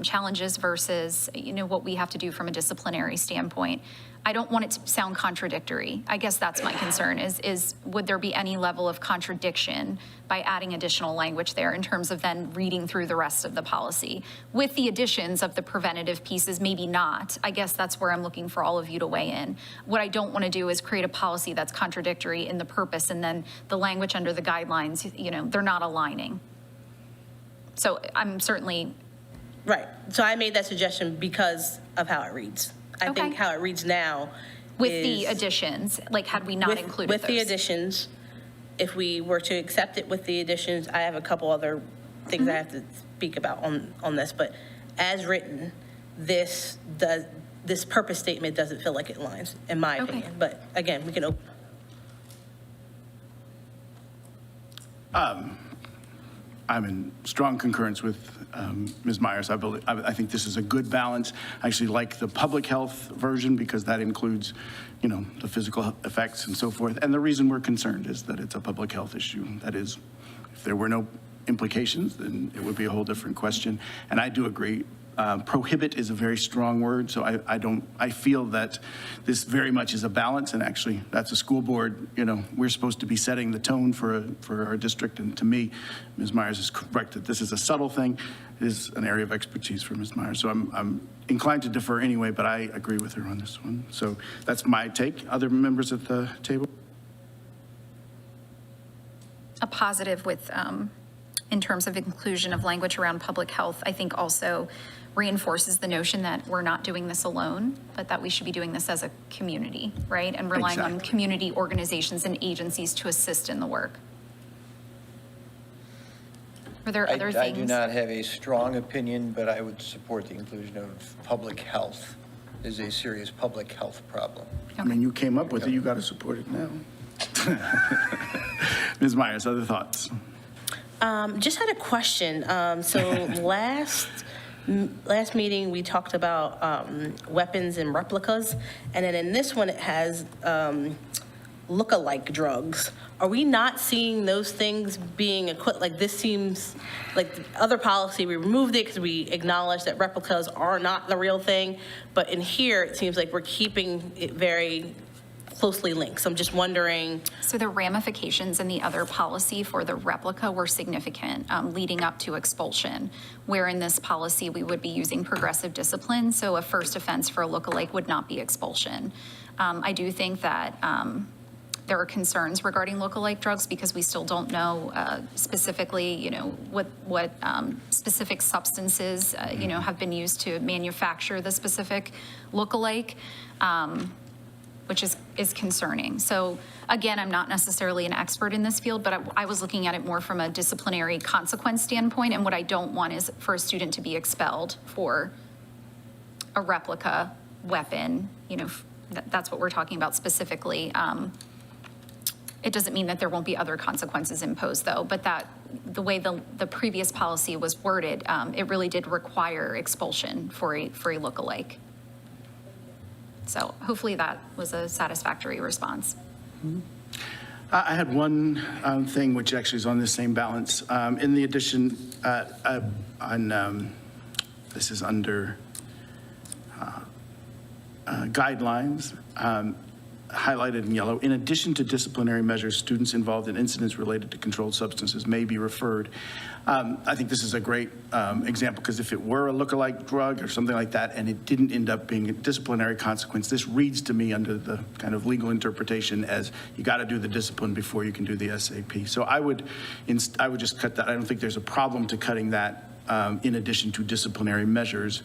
challenges versus, what we have to do from a disciplinary standpoint. I don't want it to sound contradictory. I guess that's my concern is would there be any level of contradiction by adding additional language there in terms of then reading through the rest of the policy? With the additions of the preventative pieces, maybe not. I guess that's where I'm looking for all of you to weigh in. What I don't want to do is create a policy that's contradictory in the purpose, and then the language under the guidelines, they're not aligning. So I'm certainly... Right. So I made that suggestion because of how it reads. I think how it reads now with is, the additions, like had we not included with those? the additions, if we were to accept it with the additions, I have a couple other things I have to speak about on this, but as written, this purpose statement doesn't feel like it aligns, in my opinion. But again, we can open. I'm in strong concurrence with Ms. Myers. I think this is a good balance. I actually like the public health version because that includes, you know, the physical effects and so forth. And the reason we're concerned is that it's a public health issue. That is, if there were no implications, then it would be a whole different question. And I do agree. Prohibit is a very strong word, so I feel that this very much is a balance, and actually, that's a school board, you know, we're supposed to be setting the tone for our district, and to me, Ms. Myers is correct that this is a subtle thing. It is an area of expertise for Ms. Myers, so I'm inclined to defer anyway, but I agree with her on this one. So that's my take. Other members at the table? A positive with, in terms of inclusion of language around public health, I think also reinforces the notion that we're not doing this alone, but that we should be doing this as a community, right? And relying on Exactly. community organizations and agencies to assist in the work. Were there other I things? do not have a strong opinion, but I would support the inclusion of public health as a serious public health problem. I mean, you came up with it, you got to support it now. Ms. Myers, other thoughts? Just had a question. So last meeting, we talked about weapons and replicas, and then in this one, it has look-alike drugs. Are we not seeing those things being equipped? Like, this seems like the other policy, we removed it because we acknowledged that replicas are not the real thing, but in here, it seems like we're keeping it very closely linked. So I'm just wondering. So the ramifications in the other policy for the replica were significant, leading up to expulsion, where in this policy, we would be using progressive discipline. So a first offense for a lookalike would not be expulsion. I do think that there are concerns regarding lookalike drugs because we still don't know specifically, you know, what specific substances, you know, have been used to manufacture the specific lookalike. Which is concerning. So again, I'm not necessarily an expert in this field, but I was looking at it more from a disciplinary consequence standpoint, and what I don't want is for a student to be expelled for a replica weapon, you know, that's what we're talking about specifically. It doesn't mean that there won't be other consequences imposed though, but that the way the previous policy was worded, it really did require expulsion for a lookalike. So hopefully that was a satisfactory response. I had one thing which actually is on the same balance. In the addition, this is under guidelines, highlighted in yellow. In addition to disciplinary measures, students involved in incidents related to controlled substances may be referred. I think this is a great example because if it were a lookalike drug or something like that and it didn't end up being a disciplinary consequence, this reads to me under the kind of legal interpretation as you got to do the discipline before you can do the SAP. So I would just cut that. I don't think there's a problem to cutting that in addition to disciplinary measures.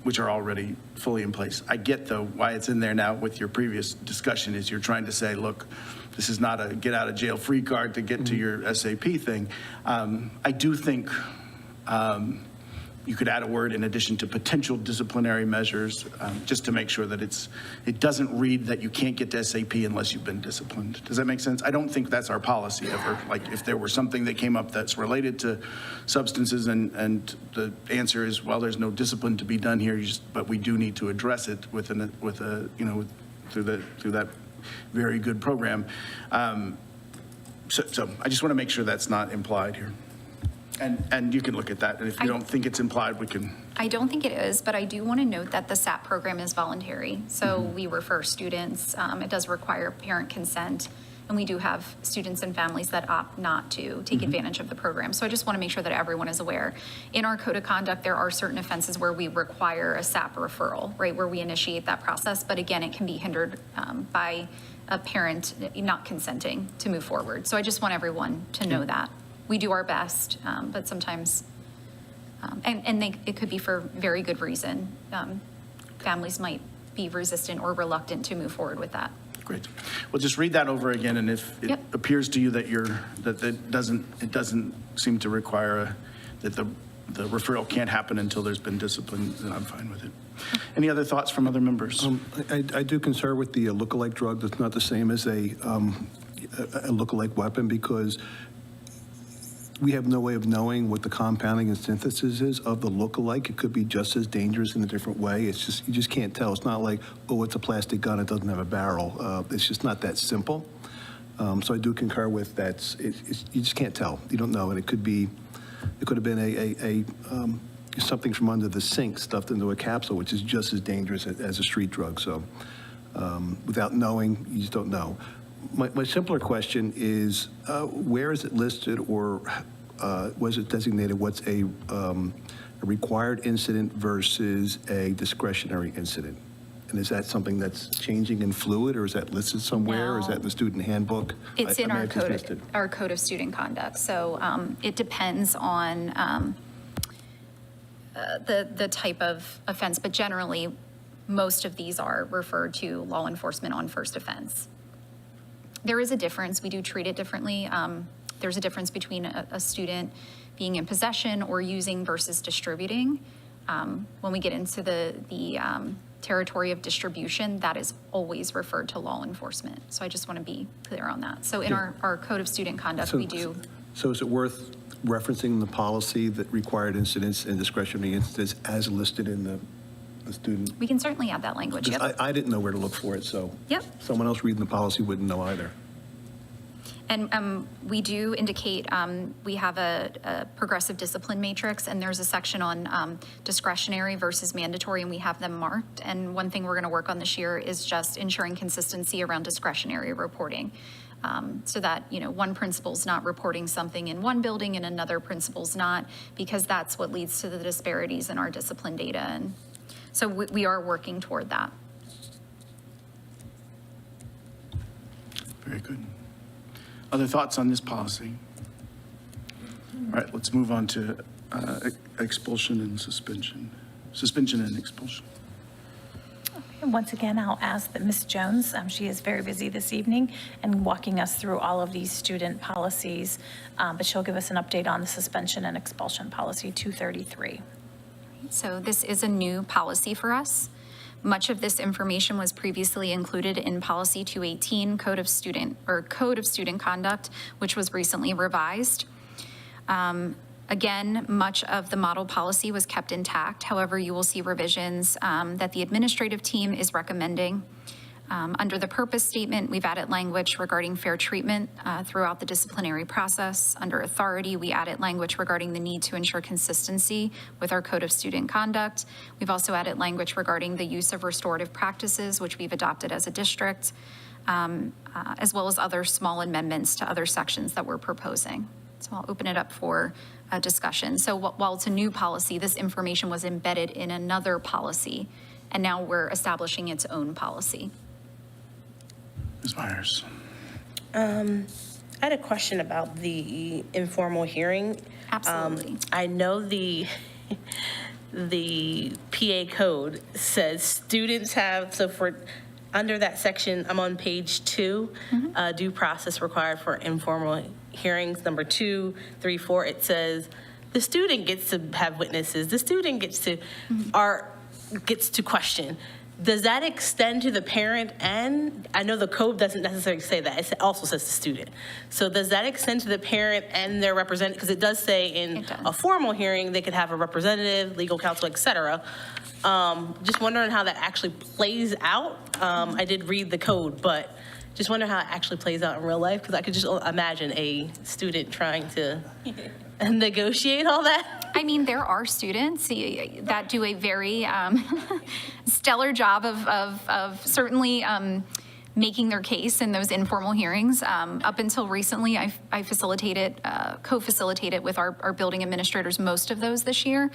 Which are already fully in place. I get, though, why it's in there now with your previous discussion is you're trying to say, look, this is not a get out of jail free card to get to your SAP thing. I do think you could add a word in addition to potential disciplinary measures, just to make sure that it doesn't read that you can't get to SAP unless you've been disciplined. Does that make sense? I don't think that's our policy ever. Like if there were something that came up that's related to substances and the answer is, well, there's no discipline to be done here, but we do need to address it through that very good program. So I just want to make sure that's not implied here. And you can look at that, and if you don't think it's implied, we can. I don't think it is, but I do want to note that the SAP program is voluntary. So we refer students, it does require parent consent, and we do have students and families that opt not to take advantage of the program. So I just want to make sure that everyone is aware. In our code of conduct, there are certain offenses where we require a SAP referral, right, where we initiate that process. But again, it can be hindered by a parent not consenting to move forward. So I just want everyone to know that. We do our best, but sometimes, it could be for very good reason. Families might be resistant or reluctant to move forward with that. Great. Well, just read that over again, and if it appears to you that it doesn't seem to require that the referral can't happen until there's been discipline, then I'm fine with it. Any other thoughts from other members? I do concur with the lookalike drug. That's not the same as a lookalike weapon because we have no way of knowing what the compounding and synthesis is of the look-alike. It could be just as dangerous in a different way. It's just, you just can't tell. It's not like, oh, it's a plastic gun, it doesn't have a barrel. It's just not that simple. So I do concur with that. You just can't tell. You don't know, and it could have been something from under the sink stuffed into a capsule, which is just as dangerous as a street drug. So without knowing, you just don't know. My simpler question is, where is it listed, or was it designated what's a required incident versus a discretionary incident? And is that something that's changing and fluid, or is that listed somewhere, or is that in the student handbook? It's in I may our have just missed it. code of student conduct. So it depends on the type of offense, but generally, most of these are referred to law enforcement on first offense. There is a difference. We do treat it differently. There's a difference between a student being in possession or using versus distributing. When we get into the territory of distribution, that is always referred to law enforcement. So I just want to be clear on that. So in our code of student conduct, we do. So is it worth referencing the policy that required incidents and discretionary incidents as listed in the student? We can certainly add that language. Yep. I didn't know where to look for it, so Yep. someone else reading the policy wouldn't know either. And we do indicate, we have a progressive discipline matrix, and there's a section on discretionary versus mandatory, and we have them marked. And one thing we're going to work on this year is just ensuring consistency around discretionary reporting. So that, one principal's not reporting something in one building and another principal's not, because that's what leads to the disparities in our discipline data. And so we are working toward that. Very good. Other thoughts on this policy? All right, let's move on to expulsion and suspension. Suspension and expulsion. And once again, I'll ask that Ms. Jones, she is very busy this evening and walking us through all of these student policies, but she'll give us an update on the suspension and expulsion policy 233. So this is a new policy for us. Much of this information was previously included in Policy 218, Code of Student Conduct, which was recently revised. Again, much of the model policy was kept intact. However, you will see revisions that the administrative team is recommending. Under the purpose statement, we've added language regarding fair treatment throughout the disciplinary process. Under authority, we added language regarding the need to ensure consistency with our Code of Student Conduct. We've also added language regarding the use of restorative practices, which we've adopted as a district, as well as other small amendments to other sections that we're proposing. So I'll open it up for discussion. So while it's a new policy, this information was embedded in another policy, and now we're establishing its own policy. Ms. Myers. I had a question about the informal hearing. Absolutely. I know the PA code says students have, so for, under that section, I'm on page 2, due process required for informal hearings, number 2, 3, 4, it says the student gets to have witnesses, the student gets to, gets to question. Does that extend to the parent? And I know the code doesn't necessarily say that. It also says the student. So does that extend to the parent and their representative? Because it does say in a formal hearing, they could have a representative, legal counsel, et cetera. Just wondering how that actually plays out. I did read the code, but just wonder how it actually plays out in real life, because I could just imagine a student trying to negotiate all that. I mean, there are students that do a very stellar job of certainly making their case in those informal hearings. Up until recently, I co-facilitated with our building administrators most of those this year.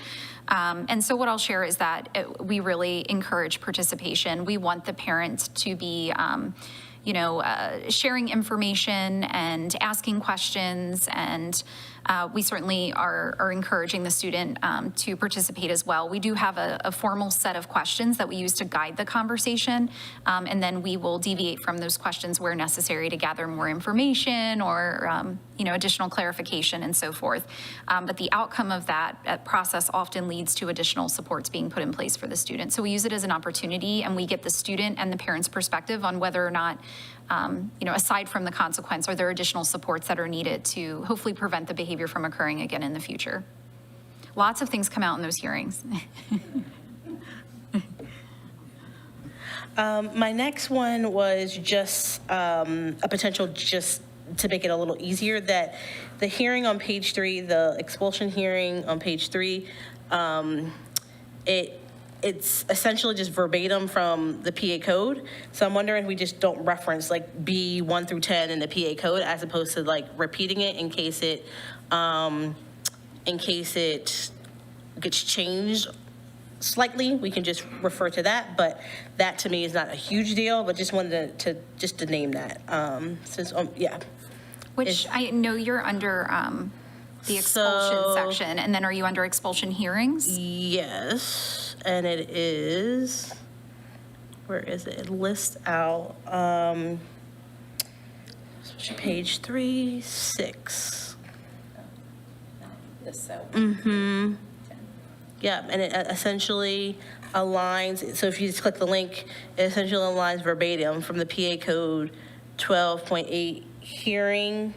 And so what I'll share is that we really encourage participation. We want the parent to be sharing information and asking questions, and we certainly are encouraging the student to participate as well. We do have a formal set of questions that we use to guide the conversation, and then we will deviate from those questions where necessary to gather more information or additional clarification and so forth. But the outcome of that process often leads to additional supports being put in place for the student. So we use it as an opportunity, and we get the student and the parent's perspective on whether or not aside from the consequence, are there additional supports that are needed to hopefully prevent the behavior from occurring again in the future? Lots of things come out in those hearings. My next one was just a potential, just to make it a little easier, that the hearing on page 3, the expulsion hearing on page 3, it's essentially just verbatim from the PA code. So I'm wondering if we just don't reference like B 1 through 10 in the PA code, as opposed to like repeating it in case it gets changed slightly. We can just refer to that, but that to me is not a huge deal, but just wanted to name that, since, yeah. Which I know you're under the expulsion So- section, and then are you under expulsion hearings? Yes, and it is, where is it? It lists out, page 3, 6. Yeah, and it essentially aligns, so if you just click the link, it essentially aligns verbatim from the PA code 12.8 hearing.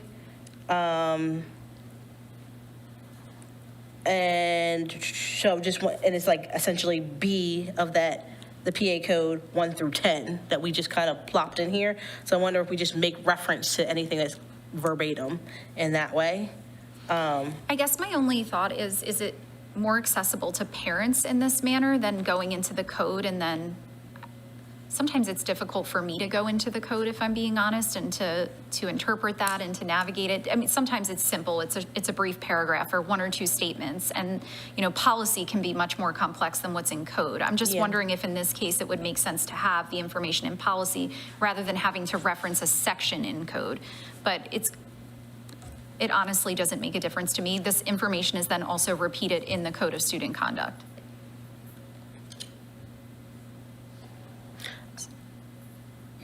And so and it's like essentially B of that, the PA code 1 through 10 that we just kind of plopped in here. So I wonder if we just make reference to anything that's verbatim in that way. I guess my only thought is it more accessible to parents in this manner than going into the code? And then sometimes it's difficult for me to go into the code, if I'm being honest, and to interpret that and to navigate it. I mean, sometimes it's simple. It's a brief paragraph or 1 or 2 statements. And, policy can be much more complex than what's in code. I'm just wondering if in this case it would make sense to have the information in policy rather than having to reference a section in code. But it honestly doesn't make a difference to me. This information is then also repeated in the Code of Student Conduct.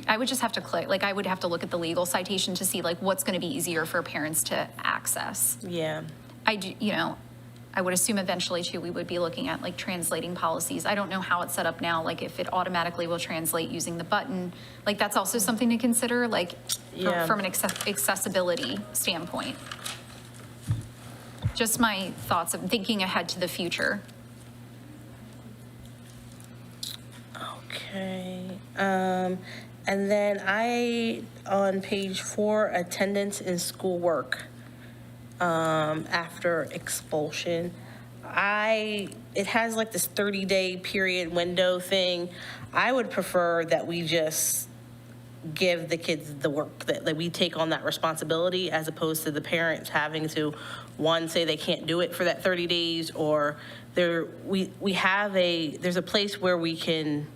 I would just have to click, I would have to look at the legal citation to see what's going to be easier for parents to access. Yeah. I would assume eventually too, we would be looking at translating policies. I don't know how it's set up now, if it automatically will translate using the button. That's also something to consider, from an accessibility standpoint. Just my thoughts of thinking ahead to the future. Okay. And then on page 4, attendance in schoolwork, after expulsion, it has this 30-day period window thing. I would prefer that we just give the kids the work, that we take on that responsibility, as opposed to the parents having to, one, say they can't do it for that 30 days, or there's a place where we can,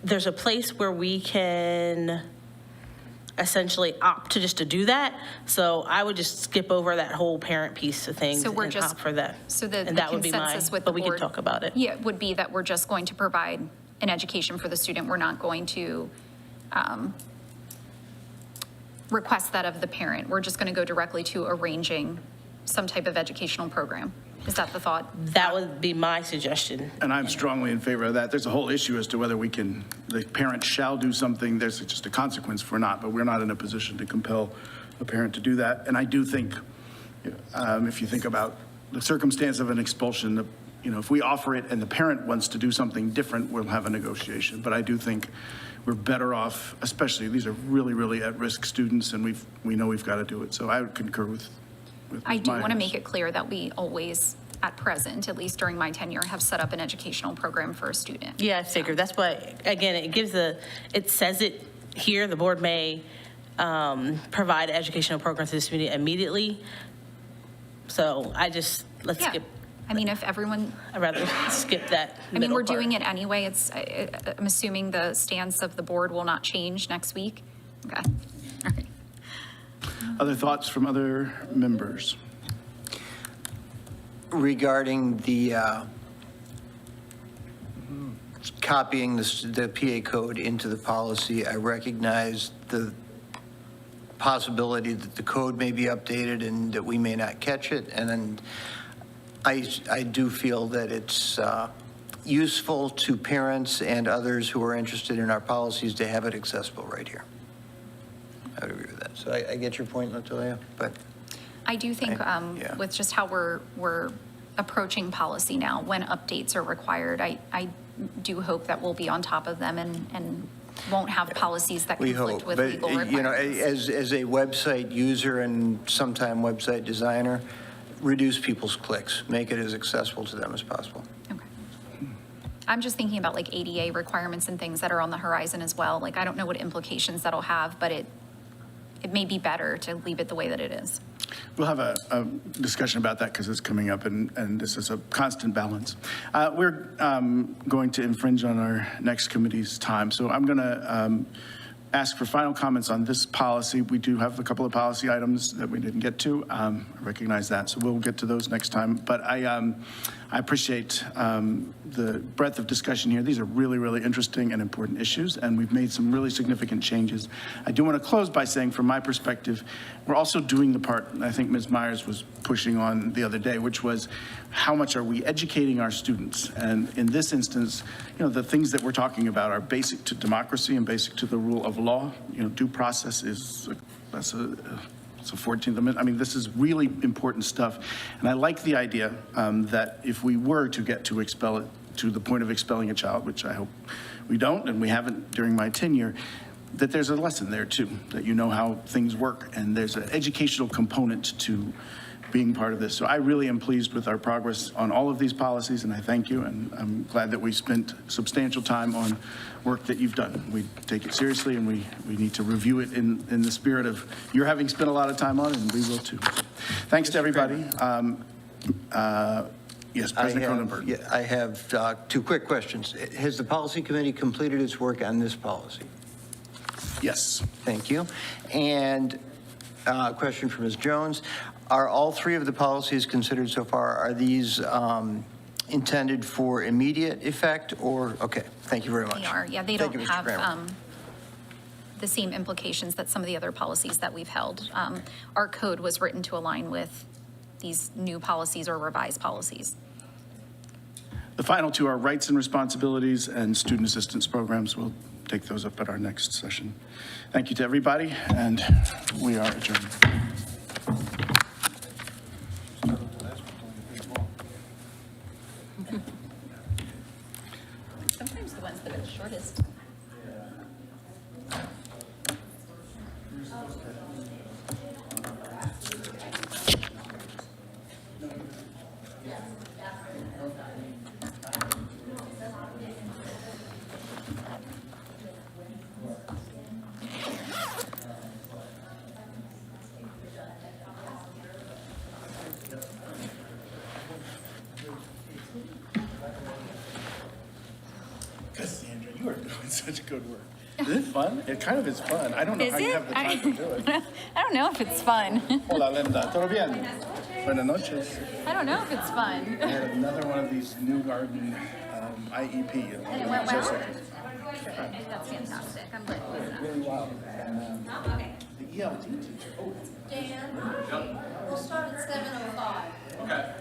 there's a place where we can essentially opt to do that. So I would just skip over that whole parent piece of things So we're and just opt for that. So the And that would be consensus mine, with the but we board. can talk about it. Yeah, would be that we're just going to provide an education for the student. We're not going to request that of the parent. We're just going to go directly to arranging some type of educational program. Is that the thought? That would be my suggestion. And I'm strongly in favor of that. There's a whole issue as to whether the parent shall do something. There's just a consequence for not, but we're not in a position to compel a parent to do that. And I do think, if you think about the circumstance of an expulsion, if we offer it and the parent wants to do something different, we'll have a negotiation. But I do think we're better off, especially these are really, really at-risk students, and we know we've got to do it. So I would concur with I do want to Myers. make it clear that we always, at present, at least during my tenure, have set up an educational program for a student. Yeah, I figured. That's why, again, it says it here, the board may provide an educational program to the student immediately. So let's Yeah. skip, I mean, if everyone, I'd rather skip that I mean, middle we're part. doing it anyway. I'm assuming the stance of the board will not change next week. Okay. All right. Other thoughts from other members? Regarding the copying the PA code into the policy, I recognize the possibility that the code may be updated and that we may not catch it. And then I do feel that it's useful to parents and others who are interested in our policies to have it accessible right here. I would agree with that. So I get your point, Latoya, but I do think yeah. with just how we're approaching policy now, when updates are required, I do hope that we'll be on top of them and won't have policies that we conflict hope. with But, legal you know, requirements. as a website user and sometime website designer, reduce people's clicks, make it as accessible to them as possible. Okay. I'm just thinking about like ADA requirements and things that are on the horizon as well. Like, I don't know what implications that'll have, but it may be better to leave it the way that it is. We'll have a discussion about that because it's coming up, and this is a constant balance. We're going to infringe on our next committee's time, so I'm going to ask for final comments on this policy. We do have a couple of policy items that we didn't get to. I recognize that, so we'll get to those next time. But I appreciate the breadth of discussion here. These are really, really interesting and important issues, and we've made some really significant changes. I do want to close by saying, from my perspective, we're also doing the part I think Ms. Myers was pushing on the other day, which was how much are we educating our students? And in this instance, you know, the things that we're talking about are basic to democracy and basic to the rule of law. You know, due process is, it's a 14th Amendment. I mean, this is really important stuff. And I like the idea that if we were to get to expel it to the point of expelling a child, which I hope we don't, and we haven't during my tenure, that there's a lesson there too, that you know how things work. And there's an educational component to being part of this. So I really am pleased with our progress on all of these policies, and I thank you, and I'm glad that we spent substantial time on work that you've done. We take it seriously, and we need to review it in the spirit of you're having spent a lot of time on it, and we will too. Thanks to everybody. Yes, President Cronenberg. Yeah, I have two quick questions. Has the policy committee completed its work on this policy? Yes. Thank you. And a question for Ms. Jones. Are all three of the policies considered so far, are these intended for immediate effect or, okay, thank you very much. They are, yeah, they Thank don't you, Mr. Kramer. have the same implications that some of the other policies that we've held. Our code was written to align with these new policies or revised policies. The final two are rights and responsibilities and student assistance programs. We'll take those up at our next session. Thank you to everybody, and we are adjourned. Sometimes the ones that are the shortest. Cassandra, you are doing such good work. Is it fun? It kind of is fun. I don't know Is how you it? have the time to do it. I don't know if it's fun. Hola, Linda. ¿Todo bien? Buenas noches. I don't know if it's fun. I had another one of these new garden IEP. And it went well? That's fantastic. I'm glad it was enough. Really wild. And the ELT teacher. Oh, Dan, we'll start at 7:05. okay.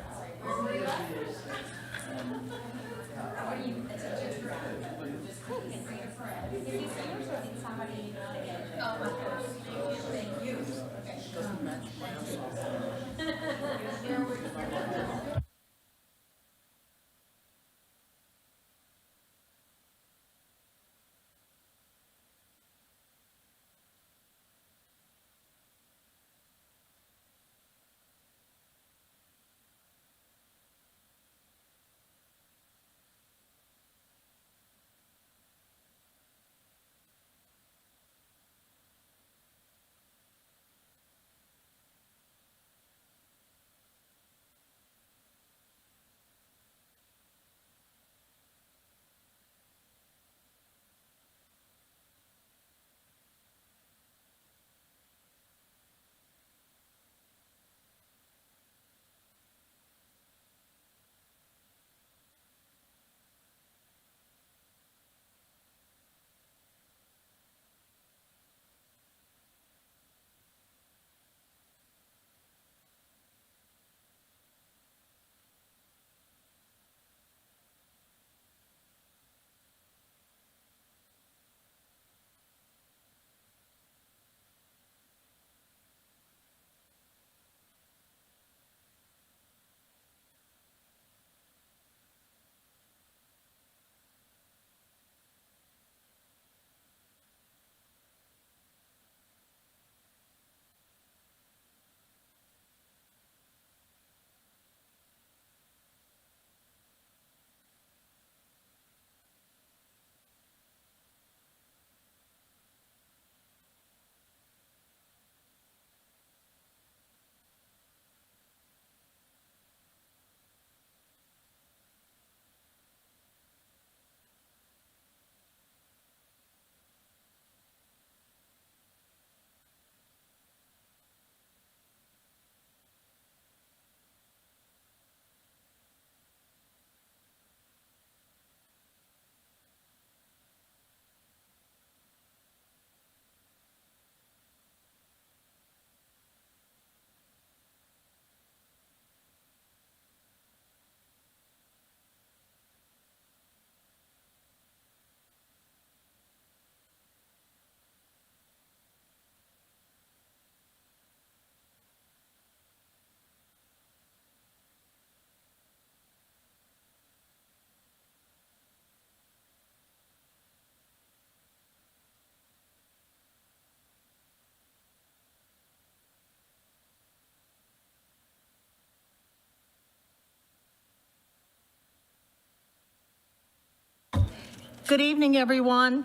Good evening, everyone.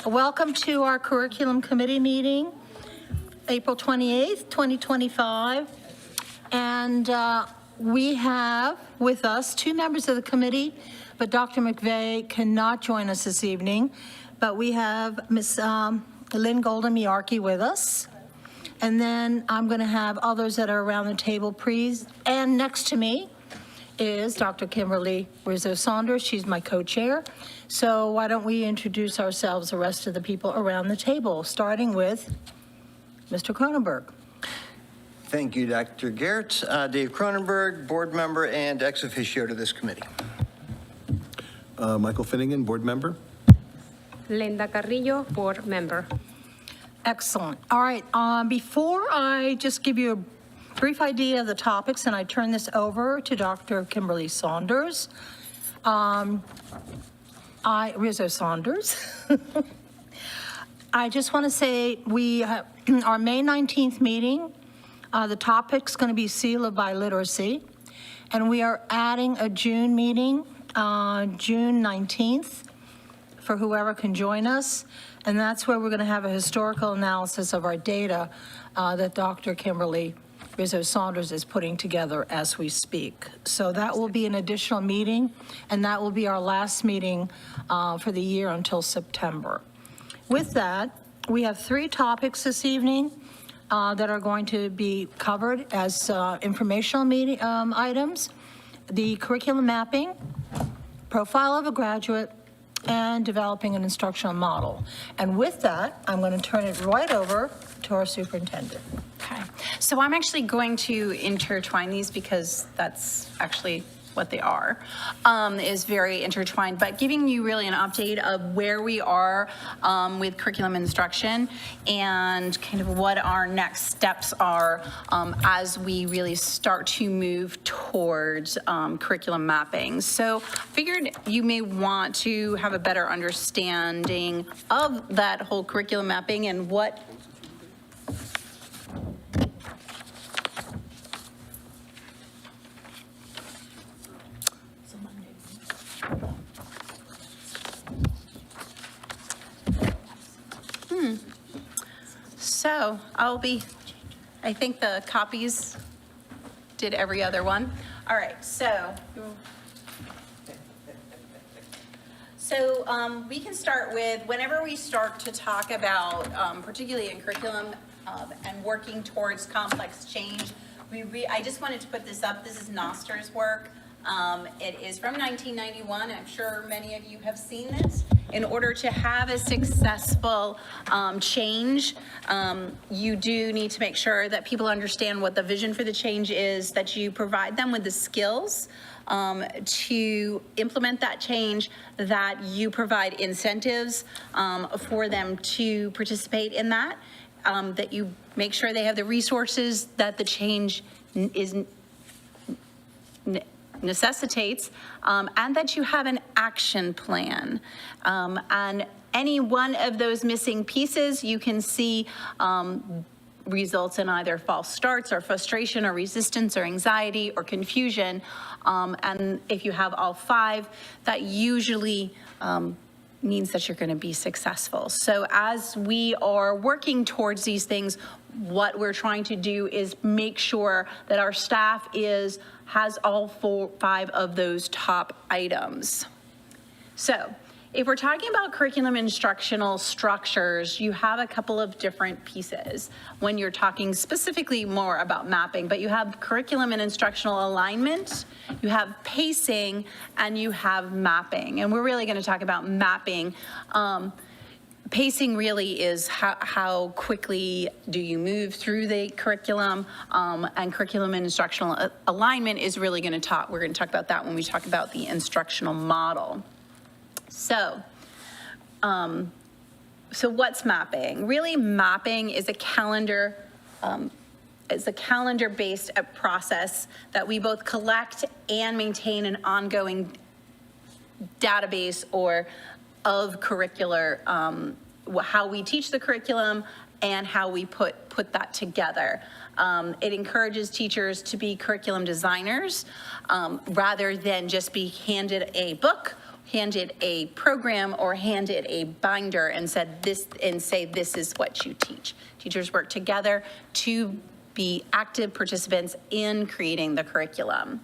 Welcome to our Curriculum Committee meeting, April 28th, 2025. And we have with us two members of the committee, but Dr. McVeigh cannot join us this evening. But we have Ms. Lynn Golden-Miarki with us. And then I'm going to have others that are around the table, please. And next to me is Dr. Kimberly Rizzo-Saunders. She's my co-chair. So why don't we introduce ourselves, the rest of the people around the table, starting with Mr. Cronenberg. Thank you, Dr. Garrett. Dave Cronenberg, board member and ex officio to this committee. Michael Finnegan, board member. Linda Carrillo, board member. Excellent. All right, before I just give you a brief idea of the topics and I turn this over to Dr. Kimberly Saunders, Rizzo Saunders, I just want to say we have our May 19th meeting, the topic's going to be seal of biliteracy, and we are adding a June meeting, June 19th, for whoever can join us. And that's where we're going to have a historical analysis of our data that Dr. Kimberly Rizzo-Saunders is putting together as we speak. So that will be an additional meeting, and that will be our last meeting for the year until September. With that, we have three topics this evening that are going to be covered as informational meeting, items: the curriculum mapping, profile of a graduate, and developing an instructional model. And with that, I'm going to turn it right over to our superintendent. Okay, so I'm actually going to intertwine these because that's actually what they are, is very intertwined, but giving you really an update of where we are with curriculum instruction and kind of what our next steps are as we really start to move towards curriculum mapping. So figured you may want to have a better understanding of that whole curriculum mapping and what So I think the copies did every other one. All right, so we can start with, whenever we start to talk about, particularly in curriculum and working towards complex change, I just wanted to put this up. This is Noster's work. It is from 1991. I'm sure many of you have seen this. In order to have a successful change, you do need to make sure that people understand what the vision for the change is, that you provide them with the skills to implement that change, that you provide incentives for them to participate in that, that you make sure they have the resources that the change necessitates, and that you have an action plan. And any one of those missing pieces, you can see results in either false starts or frustration or resistance or anxiety or confusion. And if you have all five, that usually means that you're going to be successful. So as we are working towards these things, what we're trying to do is make sure that our staff has all five of those top items. So if we're talking about curriculum instructional structures, you have a couple of different pieces when you're talking specifically more about mapping, but you have curriculum and instructional alignment, you have pacing, and you have mapping. And we're really going to talk about mapping. Pacing really is how quickly do you move through the curriculum, and curriculum and instructional alignment is really going to talk, we're going to talk about that when we talk about the instructional model. So what's mapping? Really, mapping is a calendar, calendar-based process that we both collect and maintain an ongoing database of curricular, how we teach the curriculum and how we put that together. It encourages teachers to be curriculum designers rather than just be handed a book handed a program or handed a binder and said this, and say, this is what you teach. Teachers work together to be active participants in creating the curriculum.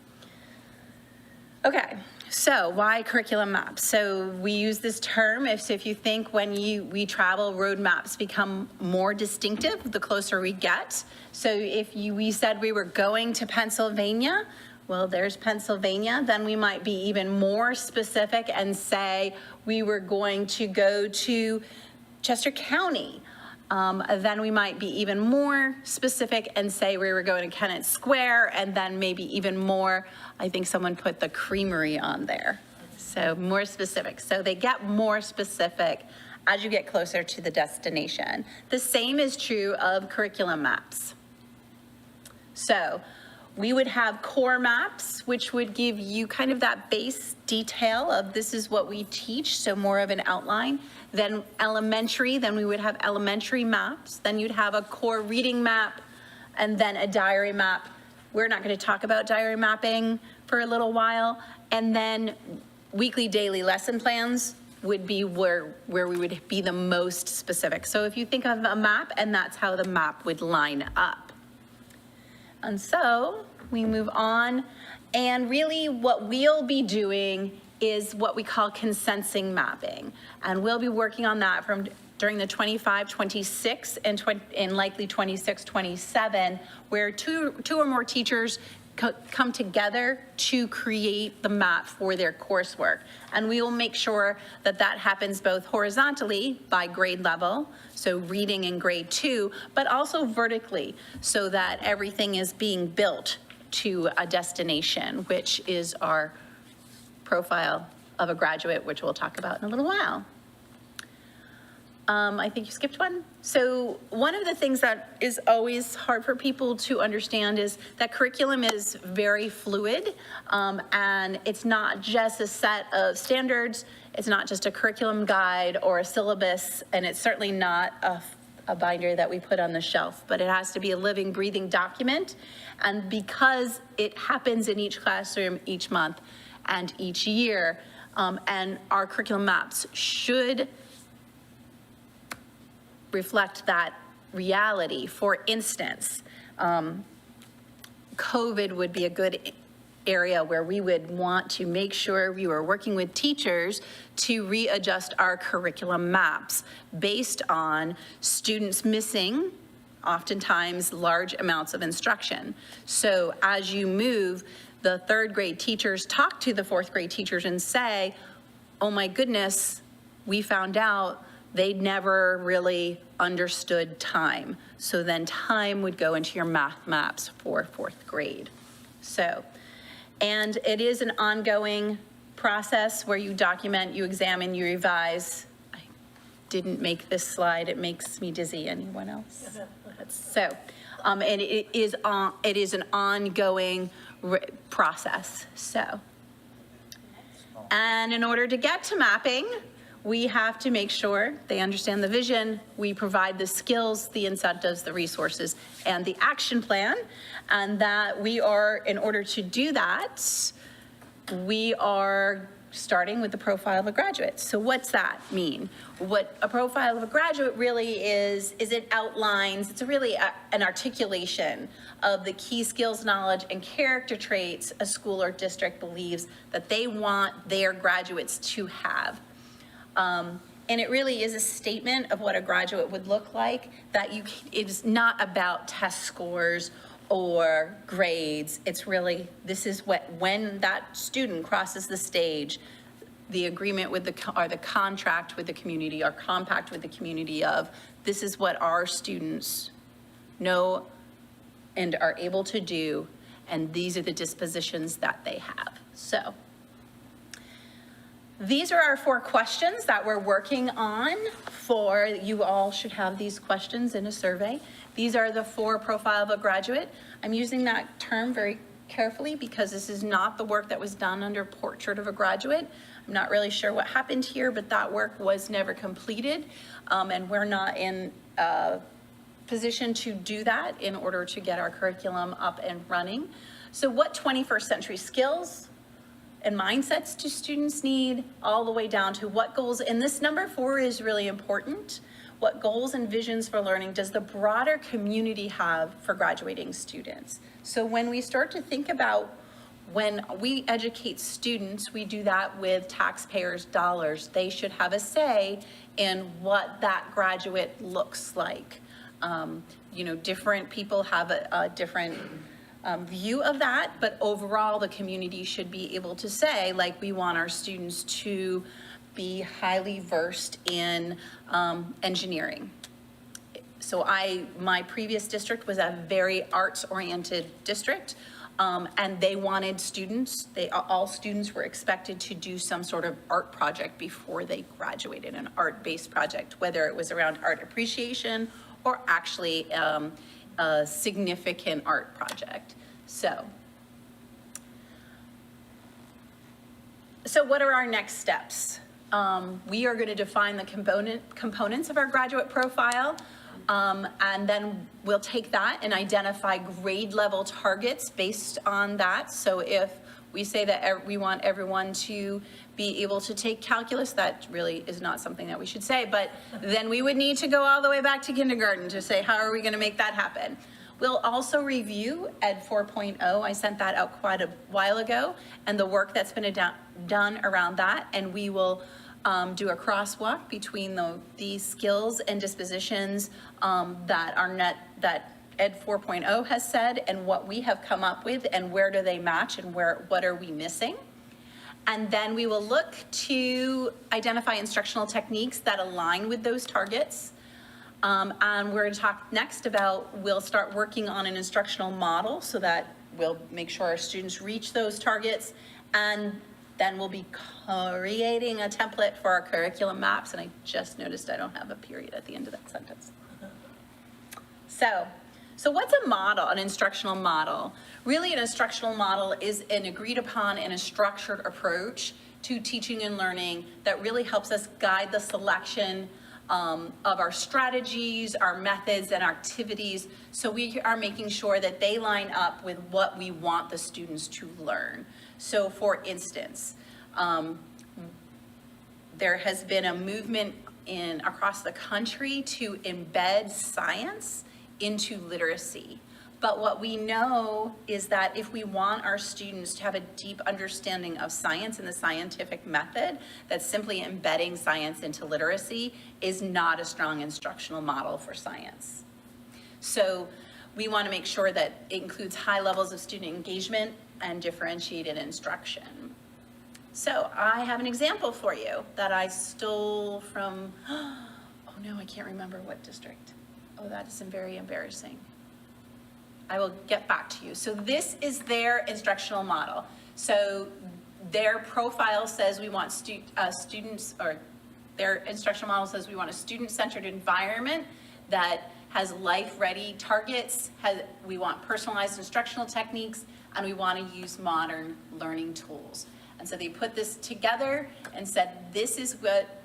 Okay, so why curriculum maps? So we use this term, if you think when we travel, roadmaps become more distinctive the closer we get. So if we said we were going to Pennsylvania, well, there's Pennsylvania, then we might be even more specific and say we were going to go to Chester County. Then we might be even more specific and say we were going to Kennett Square, and then maybe even more, I think someone put the creamery on there. So more specific. So they get more specific as you get closer to the destination. The same is true of curriculum maps. So we would have core maps, which would give you kind of that base detail of this is what we teach, so more of an outline. Then elementary, then we would have elementary maps. Then you'd have a core reading map, and then a diary map. We're not going to talk about diary mapping for a little while. And then weekly, daily lesson plans would be where we would be the most specific. So if you think of a map, and that's how the map would line up. And so we move on, and really what we'll be doing is what we call consensing mapping. And we'll be working on that during the 25, 26, and likely 26, 27, where two or more teachers come together to create the map for their coursework. And we will make sure that that happens both horizontally by grade level, so reading in grade 2, but also vertically, so that everything is being built to a destination, which is our profile of a graduate, which we'll talk about in a little while. I think you skipped one. So one of the things that is always hard for people to understand is that curriculum is very fluid, and it's not just a set of standards, it's not just a curriculum guide or a syllabus, and it's certainly not a binder that we put on the shelf, but it has to be a living, breathing document. And because it happens in each classroom, each month, and each year, and our curriculum maps should reflect that reality. For instance, COVID would be a good area where we would want to make sure we were working with teachers to readjust our curriculum maps based on students missing, oftentimes, large amounts of instruction. So as you move, the third grade teachers talk to the fourth grade teachers and say, oh my goodness, we found out they never really understood time. So then time would go into your math maps for fourth grade. So, and it is an ongoing process where you document, you examine, you revise. I didn't make this slide, it makes me dizzy. Anyone else? So, and it is an ongoing process. So, and in order to get to mapping, we have to make sure they understand the vision. We provide the skills, the incentives, the resources, and the action plan. And that we are, in order to do that, we are starting with the profile of a graduate. So what's that mean? What a profile of a graduate really is it outlines, it's really an articulation of the key skills, knowledge, and character traits a school or district believes that they want their graduates to have. And it really is a statement of what a graduate would look like, that it is not about test scores or grades. It's really, this is when that student crosses the stage, the agreement with the contract with the community, or compact with the community of, this is what our students know and are able to do, and these are the dispositions that they have. So these are our 4 questions that we're working on for, you all should have these questions in a survey. These are the 4 profile of a graduate. I'm using that term very carefully because this is not the work that was done under Portrait of a Graduate. I'm not really sure what happened here, but that work was never completed, and we're not in a position to do that in order to get our curriculum up and running. So what 21st century skills and mindsets do students need, all the way down to what goals, and this number 4 is really important. What goals and visions for learning does the broader community have for graduating students? So when we start to think about when we educate students, we do that with taxpayers' dollars. They should have a say in what that graduate looks like. You know, different people have a different view of that, but overall, the community should be able to say, like, we want our students to be highly versed in engineering. So my previous district was a very arts-oriented district, and they wanted students, all students were expected to do some sort of art project before they graduated, an art-based project, whether it was around art appreciation or actually a significant art project. So what are our next steps? We are going to define the components of our graduate profile, and then we'll take that and identify grade level targets based on that. So if we say that we want everyone to be able to take calculus, that really is not something that we should say, but then we would need to go all the way back to kindergarten to say, how are we going to make that happen? We'll also review Ed 4.0. I sent that out quite a while ago, and the work that's been done around that, and we will do a crosswalk between these skills and dispositions that Ed 4.0 has said, and what we have come up with, and where do they match, and what are we missing. And then we will look to identify instructional techniques that align with those targets. And we're going to talk next about, we'll start working on an instructional model so that we'll make sure our students reach those targets, and then we'll be creating a template for our curriculum maps. And I just noticed I don't have a period at the end of that sentence. So what's a model, an instructional model? Really, an instructional model is an agreed upon and a structured approach to teaching and learning that really helps us guide the selection of our strategies, our methods, and activities. So we are making sure that they line up with what we want the students to learn. So for instance, there has been a movement across the country to embed science into literacy. But what we know is that if we want our students to have a deep understanding of science and the scientific method, that simply embedding science into literacy is not a strong instructional model for science. So we want to make sure that it includes high levels of student engagement and differentiated instruction. So I have an example for you that I stole from, oh no, I can't remember what district. Oh, that is very embarrassing. I will get back to you. So this is their instructional model. So their profile says we want students, or their instructional model says we want a student-centered environment that has life-ready targets, we want personalized instructional techniques, and we want to use modern learning tools. And so they put this together and said, this is what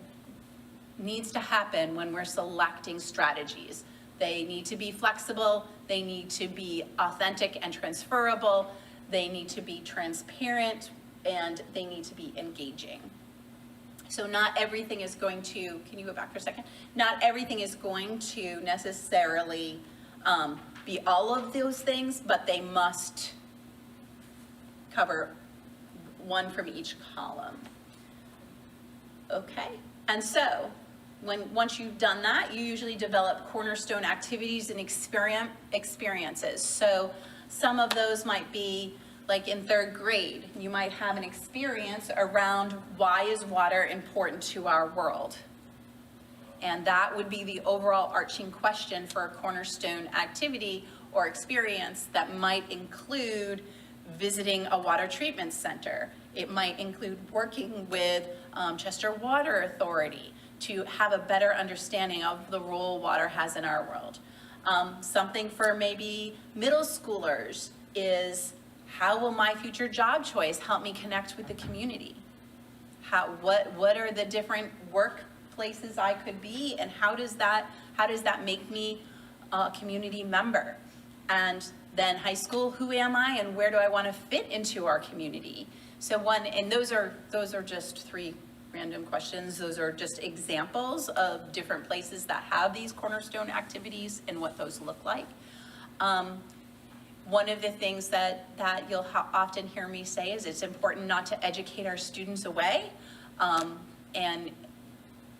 needs to happen when we're selecting strategies. They need to be flexible, they need to be authentic and transferable, they need to be transparent, and they need to be engaging. So not everything is going to, can you go back for a second? Not everything is going to necessarily be all of those things, but they must cover one from each column. Okay, and so once you've done that, you usually develop cornerstone activities and experiences. So some of those might be like in 3rd grade, you might have an experience around why is water important to our world? And that would be the overall arching question for a cornerstone activity or experience that might include visiting a water treatment center. It might include working with Chester Water Authority to have a better understanding of the role water has in our world. Something for maybe middle schoolers is, how will my future job choice help me connect with the community? What are the different workplaces I could be, and how does that make me a community member? And then high school, who am I and where do I want to fit into our community? So and those are just 3 random questions. Those are just examples of different places that have these cornerstone activities and what those look like. One of the things that you'll often hear me say is it's important not to educate our students away. And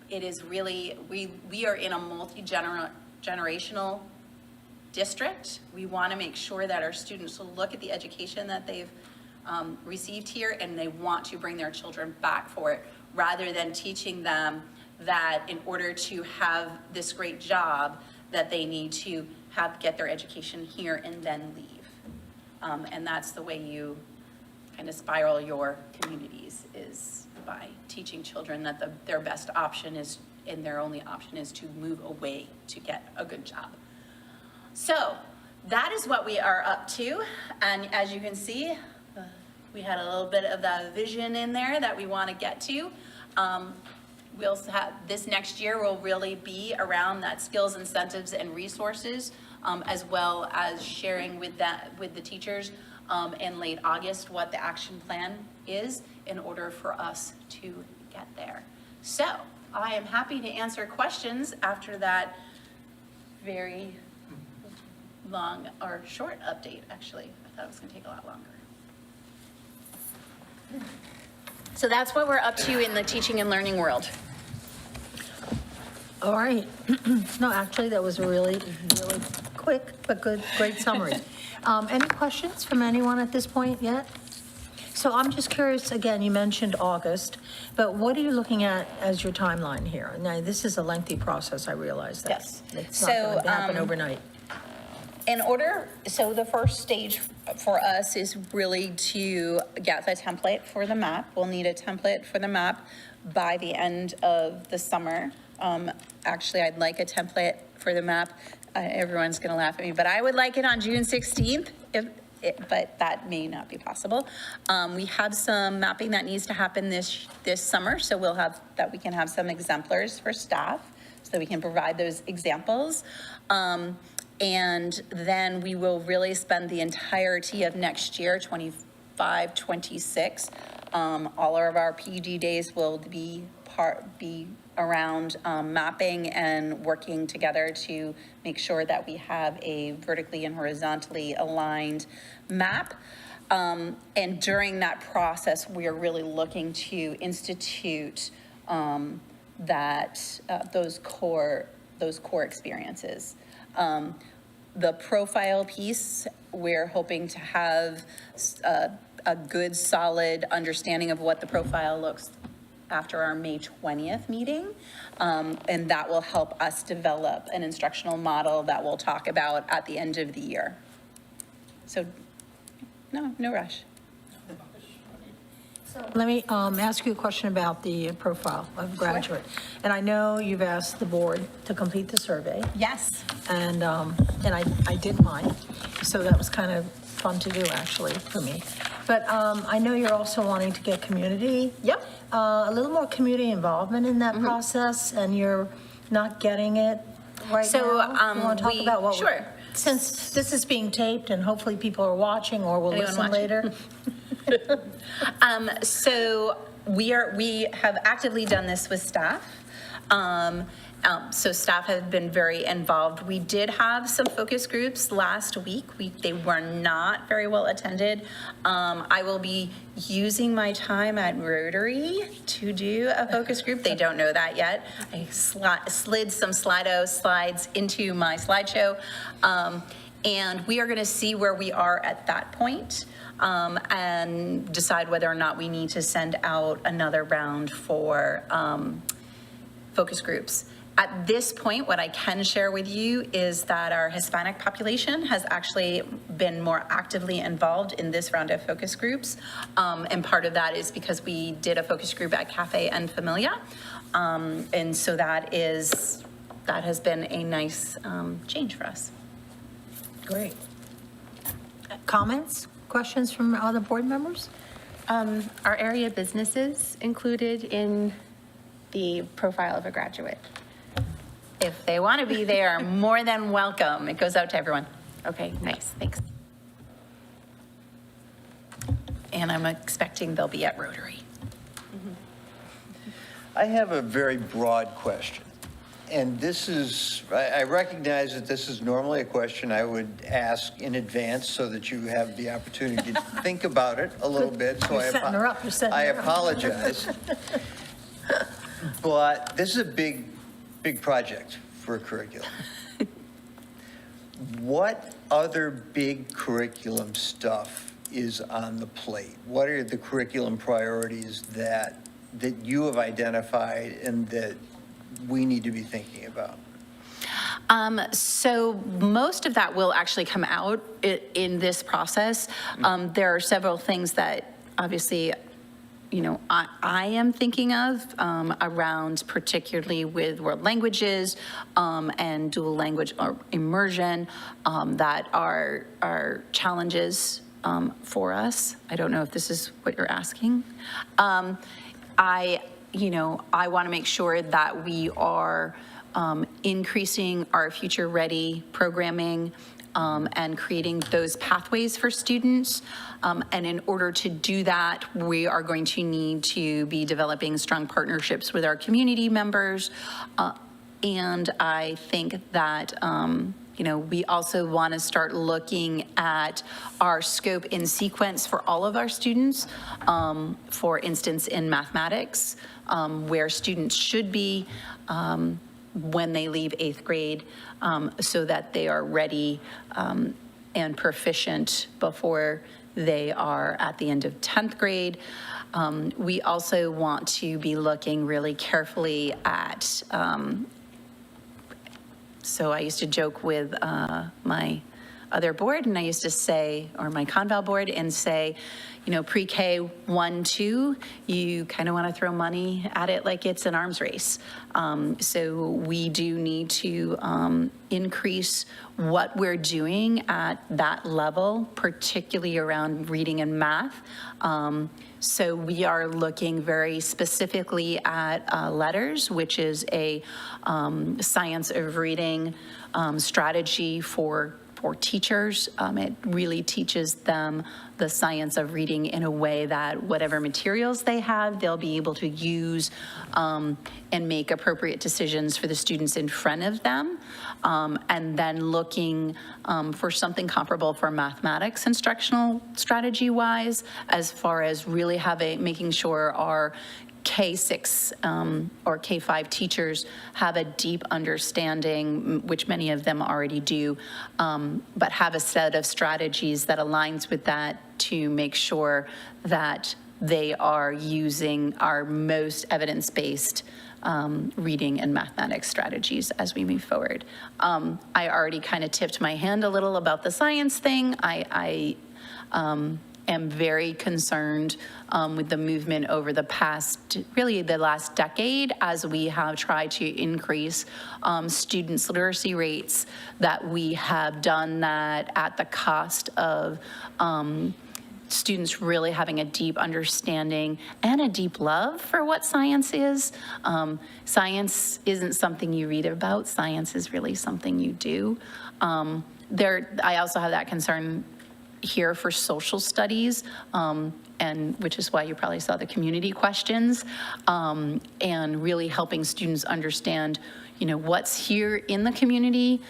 it is really, we are in a multi-generational district. We want to make sure that our students will look at the education that they've received here and they want to bring their children back for it, rather than teaching them that in order to have this great job that they need to get their education here and then leave. And that's the way you kind of spiral your communities, is by teaching children that their best option is, and their only option is, to move away to get a good job. So that is what we are up to. And as you can see, we had a little bit of that vision in there that we want to get to. We'll have, this next year will really be around that skills, incentives, and resources, as well as sharing with the teachers in late August what the action plan is in order for us to get there. So I am happy to answer questions after that very long or short update, actually. I thought it was going to take a lot longer. So that's what we're up to in the teaching and learning world. All right. No, actually, that was a really, really quick but great summary. Any questions from anyone at this point yet? So I'm just curious, again, you mentioned August, but what are you looking at as your timeline here? Now, this is a lengthy process, I realize that. Yes. It's not going to happen overnight. So the first stage for us is really to get the template for the map. We'll need a template for the map by the end of the summer. Actually, I'd like a template for the map. Everyone's going to laugh at me, but I would like it on June 16th, but that may not be possible. We have some mapping that needs to happen this summer, so we can have some exemplars for staff so that we can provide those examples. And then we will really spend the entirety of next year, 25, 26. All of our PED days will be around mapping and working together to make sure that we have a vertically and horizontally aligned map. And during that process, we are really looking to institute those core experiences. The profile piece, we're hoping to have a good, solid understanding of what the profile looks after our May 20th meeting. And that will help us develop an instructional model that we'll talk about at the end of the year. So, no rush. Let me ask you a question about the profile of graduate. And I know you've asked the board to complete the survey. Yes. And I did mine, so that was kind of fun to do, actually, for me. But I know you're also wanting to get community. Yep. A little more community involvement in that process, and you're not getting it right So, now. You want to talk about what? sure. Since this is being taped, and hopefully people are watching or will Anyone listen watching? later. So we have actively done this with staff. So staff have been very involved. We did have some focus groups last week. They were not very well attended. I will be using my time at Rotary to do a focus group. They don't know that yet. I slid some slides into my slideshow. And we are going to see where we are at that point. And decide whether or not we need to send out another round for focus groups. At this point, what I can share with you is that our Hispanic population has actually been more actively involved in this round of focus groups. And part of that is because we did a focus group at Cafe and Familia. And so that has been a nice change for us. Great. Comments? Questions from other board members? Are area businesses included in the profile of a graduate? If they want to be, they are more than welcome. It goes out to everyone. Okay, nice, thanks. and I'm expecting they'll be at Rotary. I have a very broad question. And this is, I recognize that this is normally a question I would ask in advance so that you have the opportunity to think about it a little bit. So You're setting her up, you're setting I her up. apologize. But this is a big, big project for a curriculum. What other big curriculum stuff is on the plate? What are the curriculum priorities that you have identified and that we need to be thinking about? So most of that will actually come out in this process. There are several things that obviously, you know, I am thinking of around particularly with world languages and dual language or immersion that are challenges for us. I don't know if this is what you're asking. I want to make sure that we are increasing our future-ready programming and creating those pathways for students. And in order to do that, we are going to need to be developing strong partnerships with our community members. And I think that, we also want to start looking at our scope in sequence for all of our students. For instance, in mathematics, where students should be when they leave 8th grade, so that they are ready and proficient before they are at the end of 10th grade. We also want to be looking really carefully at, so I used to joke with my other board, and I used to say, or my Conval board, and say, pre-K 1, 2, you kind of want to throw money at it like it's an arms race. So we do need to increase what we're doing at that level, particularly around reading and math. So we are looking very specifically at letters, which is a science of reading strategy for teachers. It really teaches them the science of reading in a way that whatever materials they have, they'll be able to use and make appropriate decisions for the students in front of them. And then looking for something comparable for mathematics instructional strategy-wise, as far as really making sure our K6 or K5 teachers have a deep understanding, which many of them already do, but have a set of strategies that aligns with that to make sure that they are using our most evidence-based reading and mathematics strategies as we move forward. I already kind of tipped my hand a little about the science thing. I am very concerned with the movement over the last decade, as we have tried to increase students' literacy rates, that we have done that at the cost of students really having a deep understanding and a deep love for what science is. Science isn't something you read about. Science is really something you do. I also have that concern here for social studies, and which is why you probably saw the community questions, and really helping students understand, what's here in the community,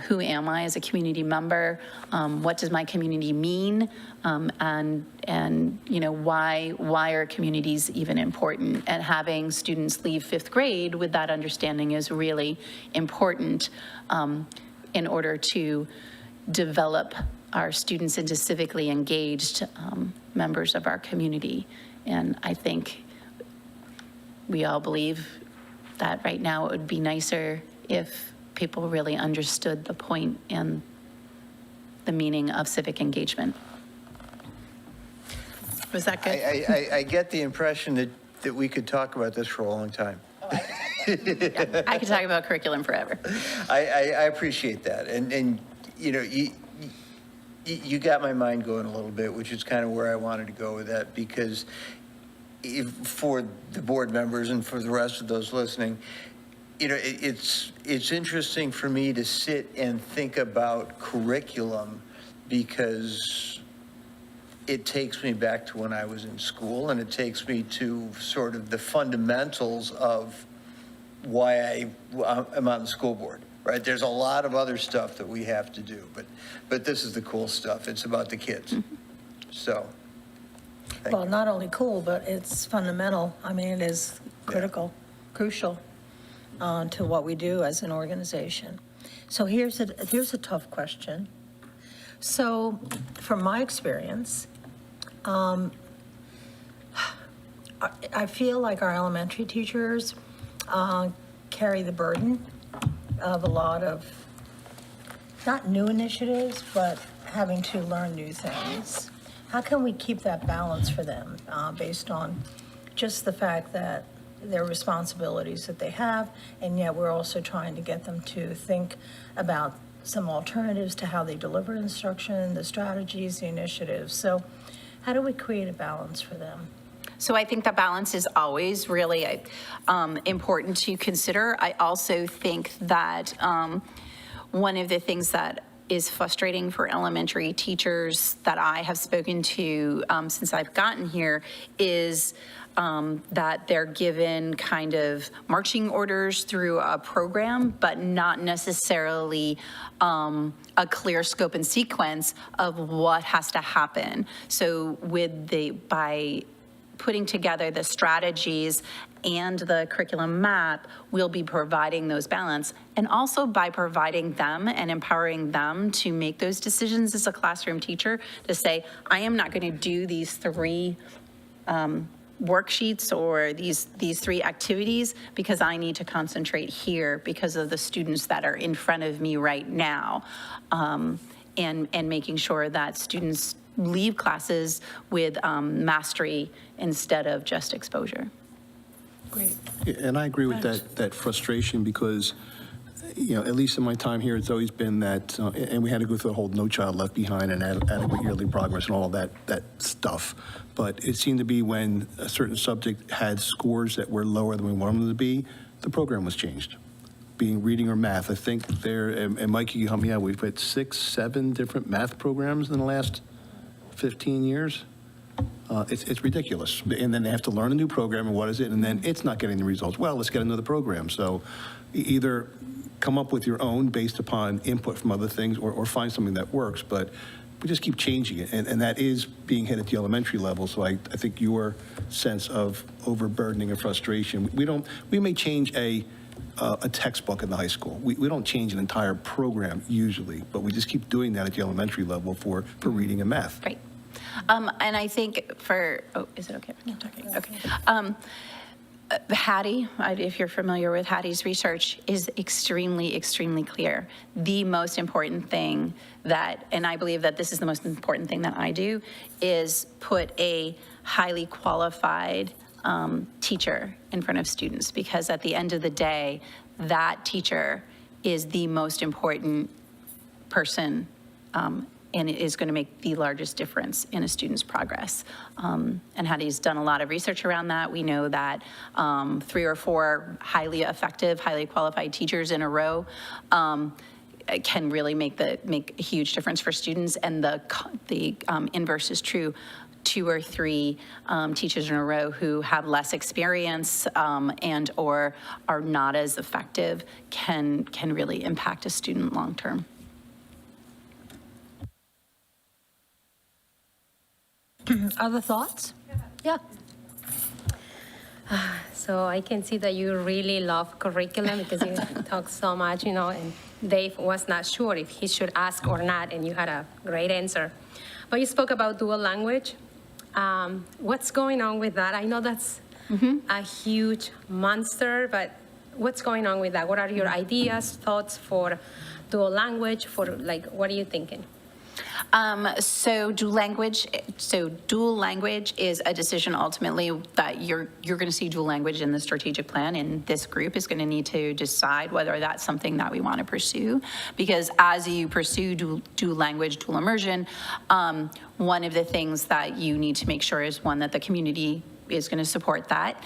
who am I as a community member, what does my community mean, and why are communities even important? And having students leave 5th grade with that understanding is really important in order to develop our students into civically engaged members of our community. And I think we all believe that right now it would be nicer if people really understood the point and the meaning of civic engagement. Was that good? I get the impression that we could talk about this for a long time. Yeah, I could talk about curriculum forever. I appreciate that. And you got my mind going a little bit, which is kind of where I wanted to go with that, because for the board members and for the rest of those listening, it's interesting for me to sit and think about curriculum, because it takes me back to when I was in school, and it takes me to sort of the fundamentals of why I'm on the school board, right? There's a lot of other stuff that we have to do, but this is the cool stuff. It's about the kids. So, thank Well, you. not only cool, but it's fundamental. I mean, it is critical, crucial to what we do as an organization. So here's a tough question. So from my experience, I feel like our elementary teachers carry the burden of a lot of, not new initiatives, but having to learn new things. How can we keep that balance for them based on just the fact that their responsibilities that they have, and yet we're also trying to get them to think about some alternatives to how they deliver instruction, the strategies, the initiatives. So how do we create a balance for them? So I think that balance is always really important to consider. I also think that one of the things that is frustrating for elementary teachers that I have spoken to since I've gotten here is that they're given kind of marching orders through a program, but not necessarily a clear scope and sequence of what has to happen. So by putting together the strategies and the curriculum map, we'll be providing those balance, and also by providing them and empowering them to make those decisions as a classroom teacher to say, I am not going to do these 3 worksheets or these 3 activities because I need to concentrate here because of the students that are in front of me right now, and making sure that students leave classes with mastery instead of just exposure. Great. And I agree with that frustration because, at least in my time here, it's always been that, and we had to go through the whole No Child Left Behind and adequate yearly progress and all of that stuff. But it seemed to be when a certain subject had scores that were lower than we wanted them to be, the program was changed. Being reading or math, I think there, and Mike, you help me out, we've had 6, 7 different math programs in the last 15 years. It's ridiculous. And then they have to learn a new program, and what is it? And then it's not getting the results. Well, let's get another program. So either come up with your own based upon input from other things or find something that works, but we just keep changing it. And that is being hit at the elementary level. So I think your sense of overburdening and frustration, we may change a textbook in the high school. We don't change an entire program usually, but we just keep doing that at the elementary level for reading and math. Right. And I think is it okay? Okay. Hattie, if you're familiar with Hattie's research, is extremely, extremely clear. The most important thing and I believe that this is the most important thing that I do, is put a highly qualified teacher in front of students, because at the end of the day, that teacher is the most important person and it is going to make the largest difference in a student's progress. And Hattie's done a lot of research around that. We know that 3 or 4 highly effective, highly qualified teachers in a row can really make a huge difference for students, and the inverse is true. 2 or 3 teachers in a row who have less experience and or are not as effective can really impact a student long term. Other thoughts? Yeah. So I can see that you really love curriculum because you talk so much, and Dave was not sure if he should ask or not, and you had a great answer. But you spoke about dual language. What's going on with that? I know that's a huge monster, but what's going on with that? What are your ideas, thoughts for dual language? What are you thinking? So dual language is a decision ultimately that you're going to see dual language in the strategic plan, and this group is going to need to decide whether that's something that we want to pursue. Because as you pursue dual language, dual immersion, one of the things that you need to make sure is, one, that the community is going to support that.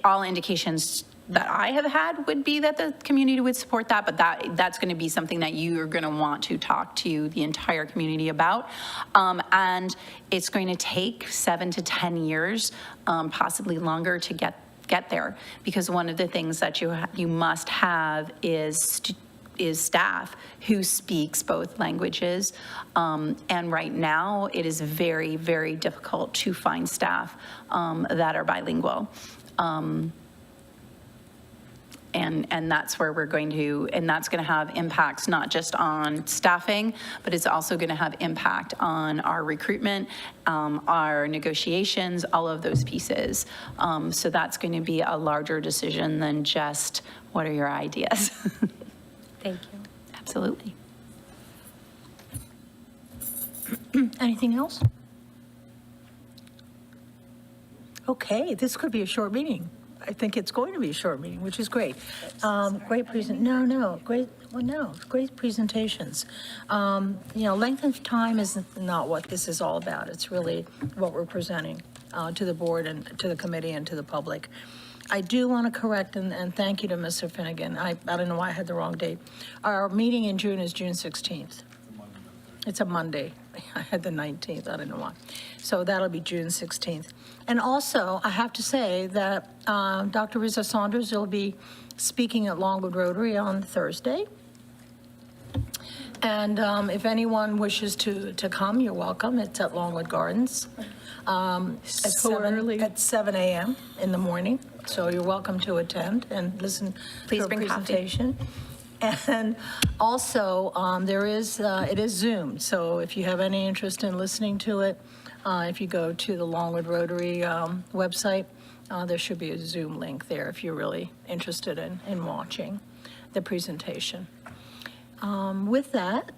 All indications that I have had would be that the community would support that, but that's going to be something that you are going to want to talk to the entire community about. And it's going to take 7 to 10 years, possibly longer, to get there, because one of the things that you must have is staff who speaks both languages. And right now, it is very, very difficult to find staff that are bilingual. And that's where we're going to, and that's going to have impacts not just on staffing, but it's also going to have impact on our recruitment, our negotiations, all of those pieces. So that's going to be a larger decision than just, what are your ideas? Thank you. Absolutely. Anything else? Okay, this could be a short meeting. I think it's going to be a short meeting, which is great. Great great presentations. Length of time is not what this is all about. It's really what we're presenting to the board and to the committee and to the public. I do want to correct, and thank you to Mr. Finnegan. I don't know why I had the wrong date. Our meeting in June is June 16th. It's a Monday. I had the 19th, I don't know why. So that'll be June 16th. And also, I have to say that Dr. Rizzo Saunders will be speaking at Longwood Rotary on Thursday. And if anyone wishes to come, you're welcome. It's at Longwood Gardens at 7 a.m. in the morning. So you're welcome to attend and listen Please to a bring coffee. presentation. And also, it is Zoom, so if you have any interest in listening to it, if you go to the Longwood Rotary website, there should be a Zoom link there if you're really interested in watching the presentation. With that,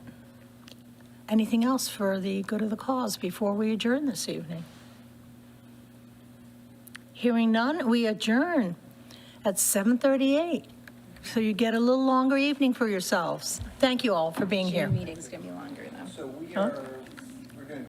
anything else for the good of the cause before we adjourn this evening? Hearing none, we adjourn at 7:38. So you get a little longer evening for yourselves. Thank you all for being here. Meeting's going to be longer, though. So we are